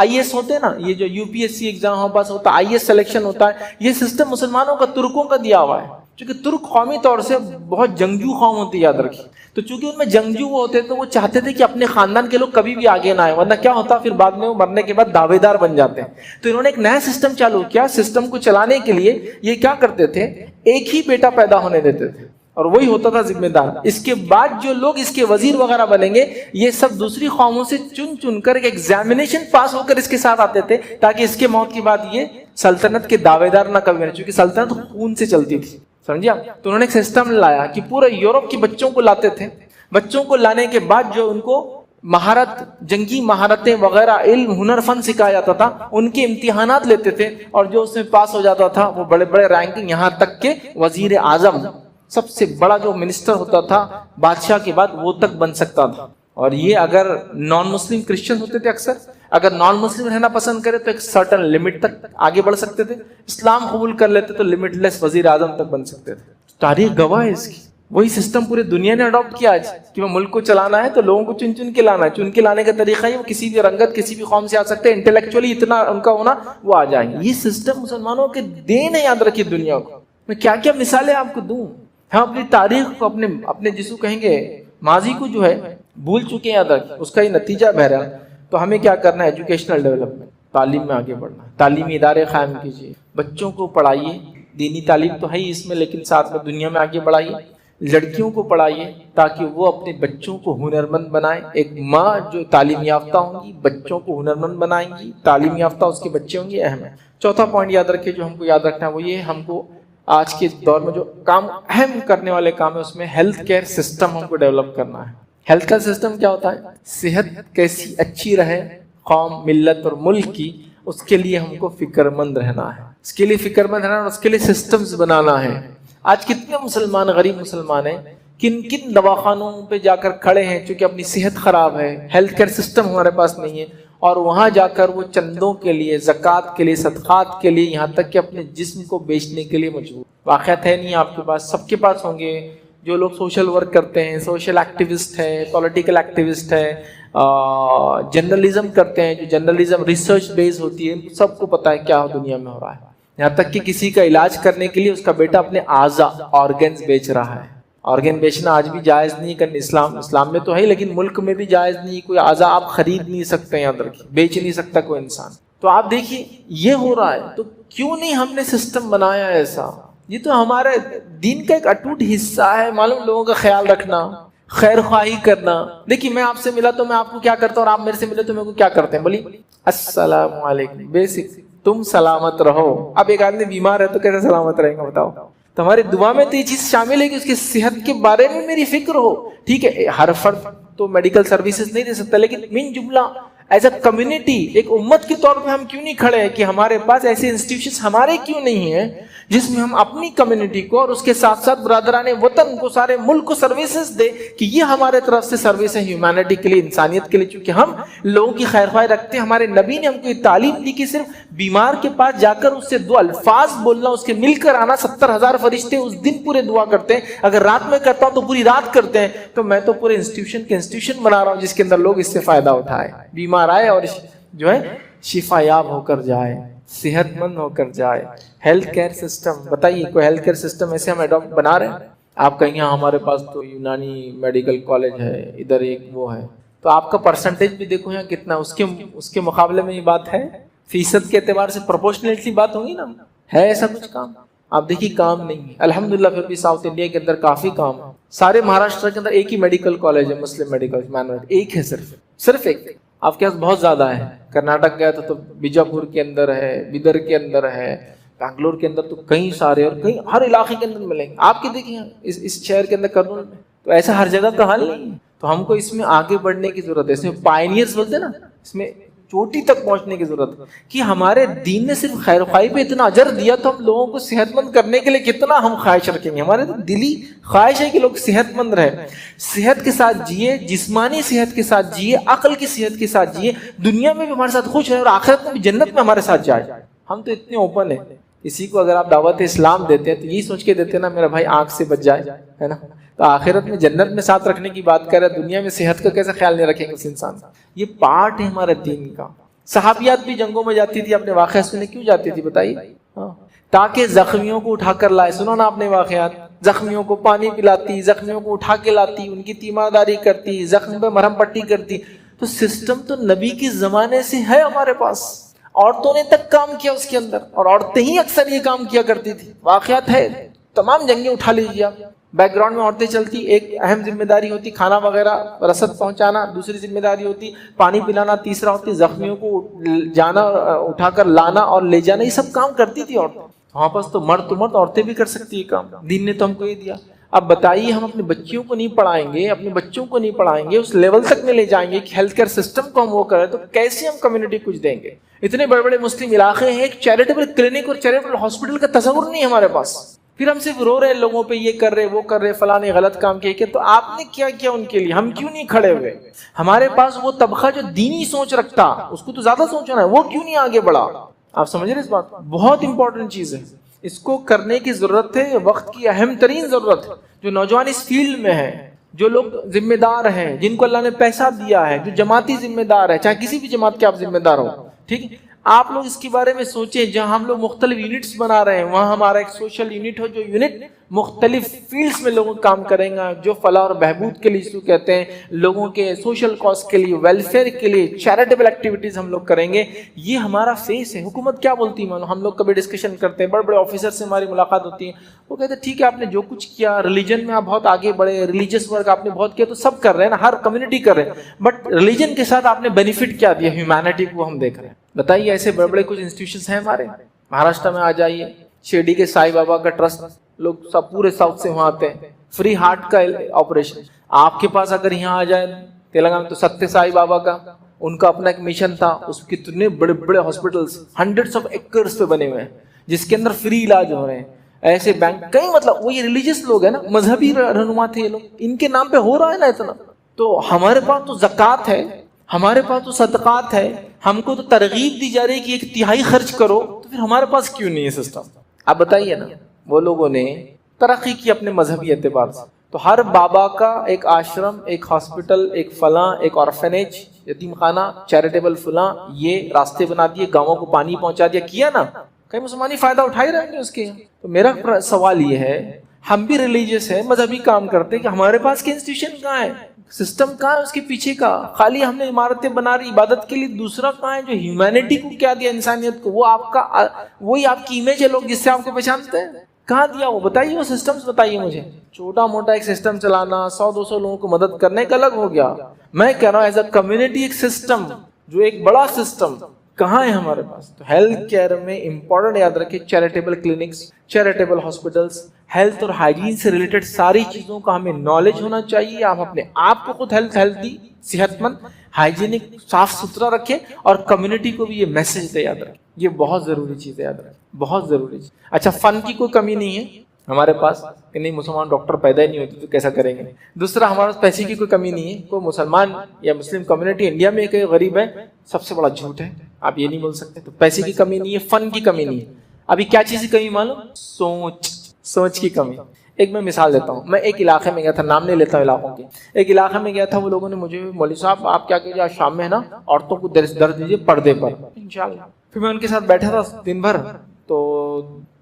IAS ہوتے ہیں نا, یہ جو UPSC ایگزام ہمارے پاس ہوتا ہے, IAS سلیکشن ہوتا ہے, یہ سسٹم مسلمانوں کا, ترکوں کا دیا ہوا ہے. چونکہ ترک قومی طور سے بہت جنگجو قوم ہوتی ہے, یاد رکھیے. تو چونکہ ان میں جنگجو وہ ہوتے تو وہ چاہتے تھے کہ اپنے خاندان کے لوگ کبھی بھی آگے نہ آئے, ورنہ کیا ہوتا پھر بعد میں وہ مرنے کے بعد دعوے دار بن جاتے ہیں. تو انہوں نے ایک نیا سسٹم چالو کیا. سسٹم کو چلانے کے لیے یہ کیا کرتے تھے, ایک ہی بیٹا پیدا ہونے دیتے تھے اور وہی ہوتا تھا ذمہ دار. اس کے بعد جو لوگ اس کے وزیر وغیرہ بنیں گے یہ سب دوسری قوموں سے چن کر ایک ایگزامینیشن پاس ہو کر اس کے ساتھ آتے تھے, تاکہ اس کے موت کے بعد یہ سلطنت کے دعوے دار نہ کبھی بنے, چونکہ سلطنت خون سے چلتی تھی, سمجھا. تو انہوں نے ایک سسٹم لایا کہ پورے یورپ کے بچوں کو لاتے تھے. بچوں کو لانے کے بعد جو ان کو مہارت, جنگی مہارتیں وغیرہ, علم, ہنر, فن سکھایا جاتا تھا, ان کے امتحانات لیتے تھے, اور جو اس میں پاس ہو جاتا تھا وہ بڑے بڑے رینکنگ, یہاں تک کہ وزیر اعظم, سب سے بڑا جو منسٹر ہوتا تھا بادشاہ کے بعد وہ تک بن سکتا تھا. اور یہ اگر نان مسلم کرسچن ہوتے تھے اکثر, اگر نان مسلم رہنا پسند کرے تو ایک سرٹن لمٹ تک آگے بڑھ سکتے تھے, اسلام قبول کر لیتے تو لمٹ لیس وزیر اعظم تک بن سکتے تھے. تاریخ گواہ ہے اس کی. وہی سسٹم پورے دنیا نے اڈاپٹ کیا آج کہ وہ ملک کو چلانا ہے تو لوگوں کو چن چن کے لانا ہے. چن کے لانے کا طریقہ ہے وہ کسی بھی رنگت کسی بھی قوم سے آ سکتے ہیں, انٹلیکچولی اتنا ان کا ہونا وہ آ جائیں گے. یہ سسٹم مسلمانوں کے دین ہے, یاد رکھیے دنیا کو. میں کیا کیا مثالیں آپ کو دوں. ہم اپنی تاریخ کو اپنے جسو کہیں گے ماضی کو جو ہے بھول چکے ہیں, یاد رکھیں اس کا یہ نتیجہ بہرحال. تو ہمیں کیا کرنا ہے, ایجوکیشنل ڈیولپمنٹ, تعلیم میں آگے بڑھنا, تعلیمی ادارے قائم کیجیے, بچوں کو پڑھائیے, دینی تعلیم تو ہے ہی اس میں لیکن ساتھ میں دنیا میں آگے بڑھائیے. لڑکیوں کو پڑھائیے تاکہ وہ اپنے بچوں کو ہنرمند بنائیں. ایک ماں جو تعلیم یافتہ ہوں گی بچوں کو ہنرمند بنائیں گی, تعلیم یافتہ اس کے بچے ہوں گے, اہم ہے. چوتھا پوائنٹ یاد رکھیے جو ہم کو یاد رکھنا ہے وہ یہ, ہم کو آج کے دور میں جو کام اہم کرنے والے کام ہے اس میں ہیلتھ کیئر سسٹم ہم کو ڈیولپ کرنا ہے. ہیلتھ کیئر سسٹم کیا ہوتا ہے, صحت کیسی اچھی رہے قوم ملت اور ملک کی, اس کے لیے ہم کو فکر مند رہنا ہے. اس کے لیے فکر مند رہنا اور اس کے لیے سسٹمز بنانا ہے. آج کتنے مسلمان غریب مسلمان ہیں کن کن دواخانوں پہ جا کر کھڑے ہیں چونکہ اپنی صحت خراب ہے, ہیلتھ کیئر سسٹم ہمارے پاس نہیں ہے, اور وہاں جا کر وہ چندوں کے لیے, زکوٰۃ کے لیے, صدقات کے لیے, یہاں تک کہ اپنے جسم کو بیچنے کے لیے مجبور. واقعات ہے نہیں آپ کے پاس, سب کے پاس ہوں گے. جو لوگ سوشل ورک کرتے ہیں, سوشل ایکٹیوسٹ ہے, پولیٹیکل ایکٹیوسٹ ہے, جرنلزم کرتے ہیں, جو جرنلزم ریسرچ بیس ہوتی ہے, سب کو پتہ ہے کیا دنیا میں ہو رہا ہے. یہاں تک کہ کسی کا علاج کرنے کے لیے اس کا بیٹا اپنے اعضا آرگنز بیچ رہا ہے. آرگن بیچنا آج بھی جائز نہیں کرنا, اسلام میں تو ہے لیکن ملک میں بھی جائز نہیں. کوئی اعضا آپ خرید نہیں سکتے, یاد رکھیے بیچ نہیں سکتا کوئی انسان. تو آپ دیکھیے یہ ہو رہا ہے, تو کیوں نہیں ہم نے سسٹم بنایا ایسا. یہ تو ہمارے دین کا ایک اٹوٹ حصہ ہے. معلوم لوگوں کا خیال رکھنا, خیر خواہی کرنا. دیکھیے میں آپ سے ملا تو میں آپ کو کیا کرتا ہوں, اور آپ میرے سے ملے تو میرے کو کیا کرتے ہیں, بولیے السلام علیکم, بیسک تم سلامت رہو. اب ایک آدمی بیمار ہے تو کیسے سلامت رہیں گا بتاؤ. تمہاری دعا میں تو یہ چیز شامل ہے کہ اس کی صحت کے بارے میں میری فکر ہو. ٹھیک ہے ہر فرد تو میڈیکل سروسز نہیں دے سکتا, لیکن من جملہ ایز اے کمیونٹی, ایک امت کے طور پہ ہم کیوں نہیں کھڑے ہیں کہ ہمارے پاس ایسے انسٹیٹیوشنز ہمارے کیوں نہیں ہیں جس میں ہم اپنی کمیونٹی کو اور اس کے ساتھ ساتھ برادران وطن کو, سارے ملک کو سروسز دے کہ یہ ہمارے طرف سے سروس ہے ہیومینٹی کے لیے, انسانیت کے لیے. چونکہ ہم لوگوں کی خیر خواہی رکھتے ہیں. ہمارے نبی نے ہم کو یہ تعلیم دی کہ صرف بیمار کے پاس جا کر اس سے 2 الفاظ بولنا, اس کے مل کر آنا. 70,000 فرشتے اس دن پورے دعا کرتے ہیں. اگر رات میں کرتا ہوں تو پوری رات کرتے ہیں. تو میں تو پورے انسٹیٹیوشن بنا رہا ہوں جس کے اندر لوگ اس سے فائدہ اٹھائے, بیمار آئے اور جو ہے شفا یاب ہو کر جائے, صحت مند ہو کر جائے. ہیلتھ کیئر سسٹم بتائیے, کوئی ہیلتھ کیئر سسٹم ایسے ہم اڈاپٹ بنا رہے ہیں. آپ کہیں یہاں ہمارے پاس تو یونانی میڈیکل کالج ہے, ادھر ایک وہ ہے, تو آپ کا پرسنٹیج بھی دیکھو یہاں کتنا, اس کے مقابلے میں یہ بات ہے, فیصد کے اعتبار سے پروپورشنیٹلی بات ہوگی نا. ہے ایسا کچھ کام؟ آپ دیکھیے کام نہیں ہے. الحمدللہ پھر بھی ساؤتھ انڈیا کے اندر کافی کام ہے. سارے مہاراشٹر کے اندر ایک ہی میڈیکل کالج ہے, مسلم میڈیکل مینوریٹ, ایک ہے صرف ایک. آپ کے پاس بہت زیادہ ہے. کرناٹک گیا تو بیجاپور کے اندر ہے, بیدر کے اندر ہے, بنگلور کے اندر تو کئی سارے, اور کئی ہر علاقے کے اندر ملیں گے. آپ کے دیکھیں اس شہر کے اندر کرنول میں تو ایسا ہر جگہ کا حل نہیں ہے. تو ہم کو اس میں آگے بڑھنے کی ضرورت ہے. اس میں پائنیئرز بولتے ہیں نا, اس میں چوٹی تک پہنچنے کی ضرورت ہے کہ ہمارے دین نے صرف خیر خواہی پہ اتنا اجر دیا تو ہم لوگوں کو صحت مند کرنے کے لیے کتنا ہم خواہش رکھیں گے. ہمارے تو دلی خواہش ہے کہ لوگ صحت مند رہیں, صحت کے ساتھ جیے, جسمانی صحت کے ساتھ جیے, عقل کی صحت کے ساتھ جیے, دنیا میں بھی ہمارے ساتھ خوش رہے اور آخرت میں بھی جنت میں ہمارے ساتھ جائے. ہم تو اتنے اوپن ہیں. کسی کو اگر آپ دعوت اسلام دیتے ہیں تو یہی سوچ کے دیتے ہیں نا میرا بھائی آنکھ سے بچ جائے, ہے نا. تو آخرت میں جنت میں ساتھ رکھنے کی بات کر رہے ہیں, دنیا میں صحت کا کیسا خیال نہیں رکھیں گے اس انسان. یہ پارٹ ہے ہمارے دین کا. صحابیات بھی جنگوں میں جاتی تھی, اپنے واقعہ سننے کیوں جاتی تھی بتائیے؟ تاکہ زخمیوں کو اٹھا کر لائے. سنو نا اپنے واقعات. زخمیوں کو پانی پلاتی, زخمیوں کو اٹھا کے لاتی, ان کی تیمارداری کرتی, زخم پہ مرہم پٹی کرتی. تو سسٹم تو نبی کے زمانے سے ہے ہمارے پاس. عورتوں نے تک کام کیا اس کے اندر, اور عورتیں ہی اکثر یہ کام کیا کرتی تھی. واقعات ہے, تمام جنگیں اٹھا لیجیے آپ. بیک گراؤنڈ میں عورتیں چلتی, ایک اہم ذمہ داری ہوتی کھانا وغیرہ رسد پہنچانا, دوسری ذمہ داری ہوتی پانی پلانا, تیسرا ہوتی زخمیوں کو جانا, اٹھا کر لانا اور لے جانا. یہ سب کام کرتی تھی عورتیں. وہاں پاس تو مرد عورتیں بھی کر سکتی ہے کام. دین نے تو ہم کو یہ دیا. اب بتائیے ہم اپنے بچیوں کو نہیں پڑھائیں گے, اپنے بچوں کو نہیں پڑھائیں گے, اس لیول تک نہیں لے جائیں گے کہ ہیلتھ کیئر سسٹم کو ہم وہ کریں, تو کیسے ہم کمیونٹی کچھ دیں گے؟ اتنے بڑے بڑے مسلم علاقے ہیں, ایک چیریٹیبل کلینک اور چیریٹیبل ہاسپٹل کا تصور نہیں ہمارے پاس. پھر ہم صرف رو رہے لوگوں پہ، یہ کر رہے وہ کر رہے، فلاں نے غلط کام کیا، تو آپ نے کیا کیا ان کے لیے؟ ہم کیوں نہیں کھڑے ہوئے؟ ہمارے پاس وہ طبقہ جو دینی سوچ رکھتا، اس کو تو زیادہ سوچنا ہے، وہ کیوں نہیں آگے بڑھا؟ آپ سمجھ رہے اس بات؟ بہت امپورٹنٹ چیز ہے، اس کو کرنے کی ضرورت ہے، وقت کی اہم ترین ضرورت ہے۔ جو نوجوان اس فیلڈ میں ہیں، جو لوگ ذمہ دار ہیں، جن کو اللہ نے پیسہ دیا ہے، جو جماعتی ذمہ دار ہے، چاہے کسی بھی جماعت کے آپ ذمہ دار ہو، ٹھیک ہے، آپ لوگ اس کے بارے میں سوچیں۔ جہاں ہم لوگ مختلف یونٹس بنا رہے ہیں، وہاں ہمارا ایک سوشل یونٹ ہو، جو یونٹ مختلف فیلڈز میں لوگوں کام کریں گا، جو فلاح اور بہبود کے لیے جسے کہتے ہیں، لوگوں کے سوشل کاز کے لیے، ویلفیئر کے لیے، چیریٹیبل ایکٹیویٹیز ہم لوگ کریں گے۔ یہ ہمارا فیس ہے۔ حکومت کیا بولتی ہے؟ ہم لوگ کبھی ڈسکشن کرتے ہیں، بڑے بڑے آفیسر سے ہماری ملاقات ہوتی ہے، وہ کہتے ہیں ٹھیک ہے آپ نے جو کچھ کیا، ریلیجن میں آپ بہت آگے بڑھے، ریلیجیس ورک آپ نے بہت کیا، تو سب کر رہے ہیں نا، ہر کمیونٹی کر رہے ہیں، بٹ ریلیجن کے ساتھ آپ نے بینیفٹ کیا دیا ہیومینٹی کو، ہم دیکھ رہے ہیں۔ بتائیے ایسے بڑے بڑے کچھ انسٹیٹیوشنز ہیں ہمارے مہاراشٹر میں، آ جائیے شرڈی کے سائی بابا کا ٹرسٹ، لوگ سب پورے ساؤتھ سے وہاں آتے ہیں، فری ہارٹ کا آپریشن۔ آپ کے پاس اگر یہاں آ جائے تلنگانہ، تو ستیہ سائی بابا کا ان کا اپنا ایک مشن تھا، اس کے کتنے بڑے بڑے ہاسپٹلس ہنڈریڈس آف ایکرز پہ بنے ہوئے ہیں، جس کے اندر فری علاج ہو رہے ہیں۔ ایسے بینک کئی، مطلب وہ یہ ریلیجیس لوگ ہیں نا، مذہبی رہنما تھے یہ لوگ، ان کے نام پہ ہو رہا ہے نا اتنا۔ تو ہمارے پاس تو زکوٰۃ ہے، ہمارے پاس تو صدقات ہے، ہم کو تو ترغیب دی جا رہی ہے کہ 1/3 خرچ کرو، تو پھر ہمارے پاس کیوں نہیں ہے سسٹم؟ آپ بتائیے نا۔ وہ لوگوں نے ترقی کی اپنے مذہبی اعتبار سے، تو ہر بابا کا ایک آشرم، ایک ہاسپٹل، ایک فلاں، ایک آرفنیج، یتیم خانہ، چیریٹیبل فلاں، یہ راستے بنا دیے، گاؤں کو پانی پہنچا دیا، کیا نا؟ کئی مسلمانی فائدہ اٹھائی رہیں گے اس کے۔ تو میرا سوال یہ ہے، ہم بھی ریلیجیس ہیں، مذہبی کام کرتے ہیں، کہ ہمارے پاس کے انسٹیٹیوشن کہاں ہے؟ سسٹم کہاں ہے اس کے پیچھے کا؟ خالی ہم نے عمارتیں بنا رہی عبادت کے لیے، دوسرا کہاں ہے جو ہیومینٹی کو کیا دیا، انسانیت کو؟ وہ آپ کا، وہی آپ کی امیج ہے، لوگ جس سے آپ کو پہچانتے ہیں، کہاں دیا وہ؟ بتائیے وہ سسٹمز بتائیے مجھے۔ چھوٹا موٹا ایک سسٹم چلانا، 100-200 لوگوں کو مدد کرنے کا الگ ہو گیا، میں کہہ رہا ہوں ایز اے کمیونٹی ایک سسٹم، جو ایک بڑا سسٹم کہاں ہے ہمارے پاس؟ تو ہیلتھ کیئر میں امپورٹنٹ یاد رکھیں، charitable clinics, charitable hospitals, health اور ہائیجین سے ریلیٹڈ ساری چیزوں کا ہمیں نالج ہونا چاہیے۔ آپ اپنے آپ کو خود ہیلتھی، صحت مند، ہائیجینک، صاف ستھرا رکھیں، اور کمیونٹی کو بھی یہ میسج دے، یاد رکھیں، یہ بہت ضروری چیز ہے، یاد رکھیں، بہت ضروری چیز۔ اچھا، فن کی کوئی کمی نہیں ہے ہمارے پاس، کہ نہیں مسلمان ڈاکٹر پیدا ہی نہیں ہوتے تو کیسا کریں گے؟ دوسرا، ہمارے پاس پیسے کی کوئی کمی نہیں ہے۔ کوئی مسلمان یا مسلم کمیونٹی انڈیا میں ایک غریب ہے، سب سے بڑا جھوٹ ہے، آپ یہ نہیں بول سکتے۔ تو پیسے کی کمی نہیں ہے، فن کی کمی نہیں ہے۔ ابھی کیا چیز کی کمی معلوم؟ سوچ کی کمی۔ ایک میں مثال دیتا ہوں، میں ایک علاقے میں گیا تھا، نام نہیں لیتا ہوں علاقوں کے، ایک علاقے میں گیا تھا، وہ لوگوں نے مجھے، مولوی صاحب آپ کیا کیجیے، آج شام میں ہے نا عورتوں کو درس دیجیے پردے پر، انشاءاللہ۔ پھر میں ان کے ساتھ بیٹھا تھا دن بھر، تو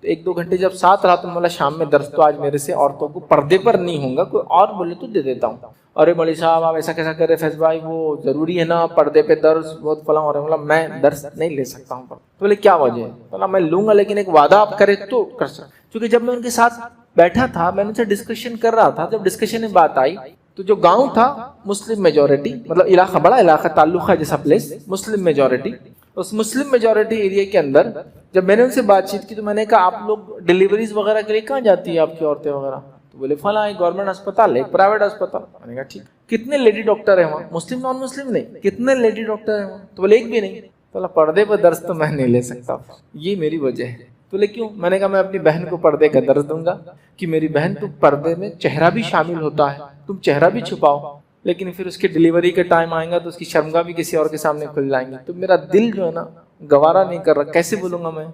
1-2 گھنٹے جب ساتھ رہا تو بولا شام میں درس تو آج میرے سے عورتوں کو پردے پر نہیں ہوگا، کوئی اور بولے تو دے دیتا ہوں۔ ارے مولوی صاحب آپ ایسا کیسا کر رہے فیض بھائی، وہ ضروری ہے نا پردے پہ درس، بہت فلاں ہو رہا ہے۔ بولا میں درس نہیں لے سکتا ہوں۔ تو بولے کیا وجہ ہے؟ بولا میں لوں گا لیکن ایک وعدہ آپ کرے تو کر سکتا۔ کیونکہ جب میں ان کے ساتھ بیٹھا تھا، میں ان سے ڈسکشن کر رہا تھا، جب ڈسکشن میں بات آئی تو جو گاؤں تھا مسلم میجورٹی، مطلب علاقہ بڑا علاقہ تعلق ہے جیسا پلیس، مسلم میجورٹی، اس مسلم میجورٹی ایریا کے اندر جب میں نے ان سے بات چیت کی تو میں نے کہا آپ لوگ ڈیلیوریز وغیرہ کے لیے کہاں جاتی ہیں آپ کی عورتیں وغیرہ؟ تو بولے فلاں ایک گورنمنٹ اسپتال ہے، ایک پرائیویٹ اسپتال۔ میں نے کہا ٹھیک، کتنے لیڈی ڈاکٹر ہیں وہاں؟ مسلم نان مسلم نہیں، کتنے لیڈی ڈاکٹر ہیں وہاں؟ تو بولے ایک بھی نہیں۔ تو پردے پر درس تو میں نہیں لے سکتا، یہ میری وجہ ہے۔ تو بولے کیوں؟ میں نے کہا میں اپنی بہن کو پردے کا درس دوں گا کہ میری بہن تم پردے میں چہرہ بھی شامل ہوتا ہے، تم چہرہ بھی چھپاؤ، لیکن پھر اس کے ڈیلیوری کا ٹائم آئے گا تو اس کی شرمگاہ بھی کسی اور کے سامنے کھل جائیں گی، تو میرا دل جو ہے نا گوارا نہیں کر رہا، کیسے بولوں گا میں؟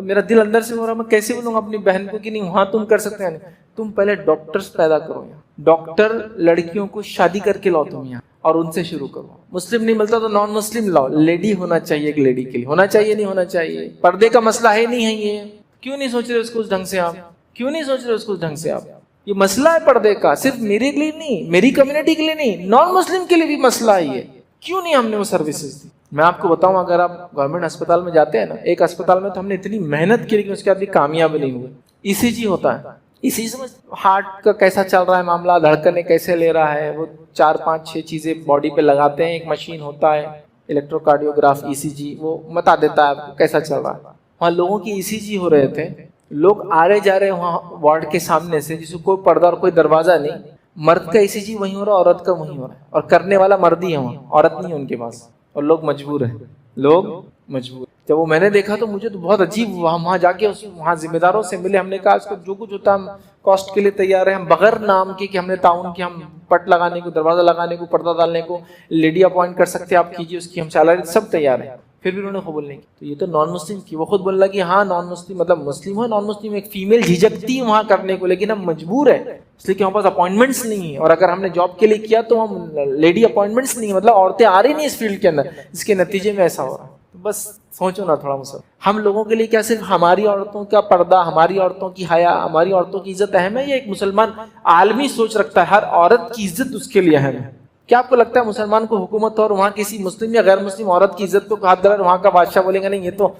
میرا دل اندر سے ہو رہا، میں کیسے بولوں گا اپنی بہن کو کہ نہیں وہاں تم کر سکتے ہیں؟ تم پہلے ڈاکٹرز پیدا کرو، ڈاکٹر لڑکیوں کو شادی کر کے لاؤ تم یہاں، اور ان سے شروع کرو۔ مسلم نہیں ملتا تو نان مسلم لاؤ، لیڈی ہونا چاہیے، ایک لیڈی کے لیے ہونا چاہیے، نہیں ہونا چاہیے؟ پردے کا مسئلہ ہے نہیں ہے یہ؟ کیوں نہیں سوچ رہے اس کو اس ڈھنگ سے آپ؟ کیوں نہیں سوچ رہے اس کو اس ڈھنگ سے آپ؟ یہ مسئلہ ہے پردے کا، صرف میرے لیے نہیں، میری کمیونٹی کے لیے نہیں، نان مسلم کے لیے بھی مسئلہ ہے یہ۔ کیوں نہیں ہم نے وہ سروسز دی؟ میں آپ کو بتاؤں، اگر آپ گورنمنٹ اسپتال میں جاتے ہیں نا، ایک اسپتال میں تو ہم نے اتنی محنت کی لیکن اس کے بعد بھی کامیاب نہیں ہوئے۔ ECG ہوتا ہے، اسی سے ہارٹ کا کیسا چل رہا ہے معاملہ، دھڑکنیں کیسے لے رہا ہے، وہ 4-5-6 چیزیں باڈی پہ لگاتے ہیں، ایک مشین ہوتا ہے الیکٹرو کارڈیوگراف ECG، وہ بتا دیتا ہے آپ کو کیسا چل رہا ہے۔ وہاں لوگوں کی ECG ہو رہے تھے، لوگ آ رہے جا رہے وہاں وارڈ کے سامنے سے، جس کو کوئی پردہ اور کوئی دروازہ نہیں، مرد کا ECG وہیں ہو رہا ہے، عورت کا وہیں ہو رہا ہے، اور کرنے والا مرد ہی ہے وہاں، عورت نہیں ہے ان کے پاس، اور لوگ مجبور ہیں، لوگ مجبور۔ جب وہ میں نے دیکھا تو مجھے تو بہت عجیب ہوا. ہم وہاں جا کے وہاں ذمہ داروں سے ملے, ہم نے کہا اس کو جو کچھ ہوتا ہم کاسٹ کے لیے تیار ہیں, ہم بغیر نام کے کہ ہم نے تعاون کیا, ہم پٹ لگانے کو, دروازہ لگانے کو, پردہ ڈالنے کو, لیڈی اپوائنٹ کر سکتے ہیں آپ کیجیے, اس کی ہم سیلری سب تیار ہیں. پھر بھی انہوں نے قبول نہیں کی. تو یہ تو نان مسلم کی, وہ خود بولنے لگی ہاں نان مسلم مطلب مسلم ہو, نان مسلم ایک فیمیل جھجکتی ہے وہاں کرنے کو, لیکن ہم مجبور ہیں اس لیے کہ ہمارے پاس اپوائنٹمنٹس نہیں ہیں, اور اگر ہم نے جاب کے لیے کیا تو ہم لیڈی اپوائنٹمنٹس نہیں ہیں, مطلب عورتیں آ رہی نہیں اس فیلڈ کے اندر, جس کے نتیجے میں ایسا ہو رہا ہے. بس سوچو نا تھوڑا مسلم, ہم لوگوں کے لیے کیا صرف ہماری عورتوں کا پردہ, ہماری عورتوں کی حیا, ہماری عورتوں کی عزت اہم ہے, یا ایک مسلمان عالمی سوچ رکھتا ہے ہر عورت کی عزت اس کے لیے اہم ہے؟ کیا آپ کو لگتا ہے مسلمان کو حکومت اور وہاں کسی مسلم یا غیر مسلم عورت کی عزت کو ہاتھ ڈالا, وہاں کا بادشاہ بولے گا نہیں یہ تو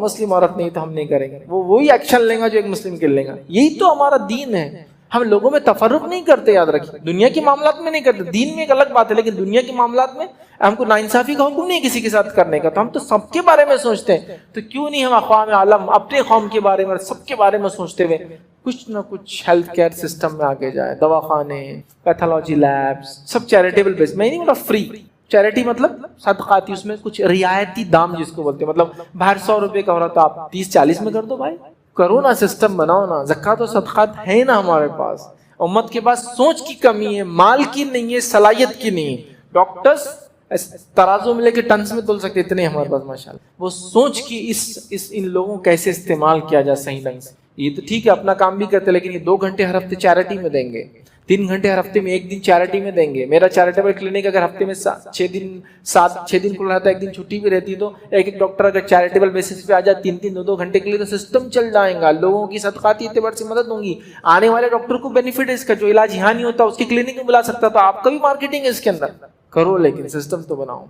مسلم عورت نہیں تو ہم نہیں کریں گے, وہ وہی ایکشن لیں گا جو ایک مسلم کے لیں گا؟ یہی تو ہمارا دین ہے. ہم لوگوں میں تفرق نہیں کرتے, یاد رکھیے, دنیا کے معاملات میں نہیں کرتے, دین میں ایک الگ بات ہے, لیکن دنیا کے معاملات میں ہم کو ناانصافی کا حکم نہیں ہے کسی کے ساتھ کرنے کا, تو ہم تو سب کے بارے میں سوچتے ہیں. تو کیوں نہیں ہم اقوام عالم اپنے قوم کے بارے میں, سب کے بارے میں سوچتے ہوئے کچھ نہ کچھ ہیلتھ کیئر سسٹم میں آگے جائے, دواخانے, پیتھولوجی لیبس, سب چیریٹیبل بیس. میں نہیں بولا فری چیریٹی, مطلب صدقاتی, اس میں کچھ رعایتی دام جس کو بولتے ہیں, مطلب باہر 100 روپے کا ہو رہا تو آپ 30-40 میں کر دو بھائی, کرو نا, سسٹم بناؤ نا. زکوٰۃ و صدقات ہے نا ہمارے پاس, امت کے پاس سوچ کی کمی ہے, مال کی نہیں ہے, صلاحیت کی نہیں ہے. ڈاکٹرز ترازو میں لے کے ٹنس میں تول سکتے اتنے ہمارے پاس ماشاءاللہ. وہ سوچ کی ان لوگوں کو کیسے استعمال کیا جائے صحیح ڈھنگ سے. یہ تو ٹھیک ہے اپنا کام بھی کرتے, لیکن یہ 2 گھنٹے ہر ہفتے چیریٹی میں دیں گے, 3 گھنٹے ہر ہفتے میں 1 دن چیریٹی میں دیں گے. میرا چیریٹیبل کلینک اگر ہفتے میں 6 دن کھلا رہتا ہے, 1 دن چھٹی بھی رہتی, تو ایک ڈاکٹر اگر چیریٹیبل بیسس پہ آ جائے 3-3 2-2 گھنٹے کے لیے, تو سسٹم چل جائے گا, لوگوں کی صدقاتی اعتبار سے مدد ہوں گی. آنے والے ڈاکٹر کو بینیفٹ ہے اس کا, جو علاج یہاں نہیں ہوتا اس کی کلینک میں بلا سکتا, تو آپ کا بھی مارکیٹنگ ہے اس کے اندر. کرو لیکن سسٹم تو بناؤ.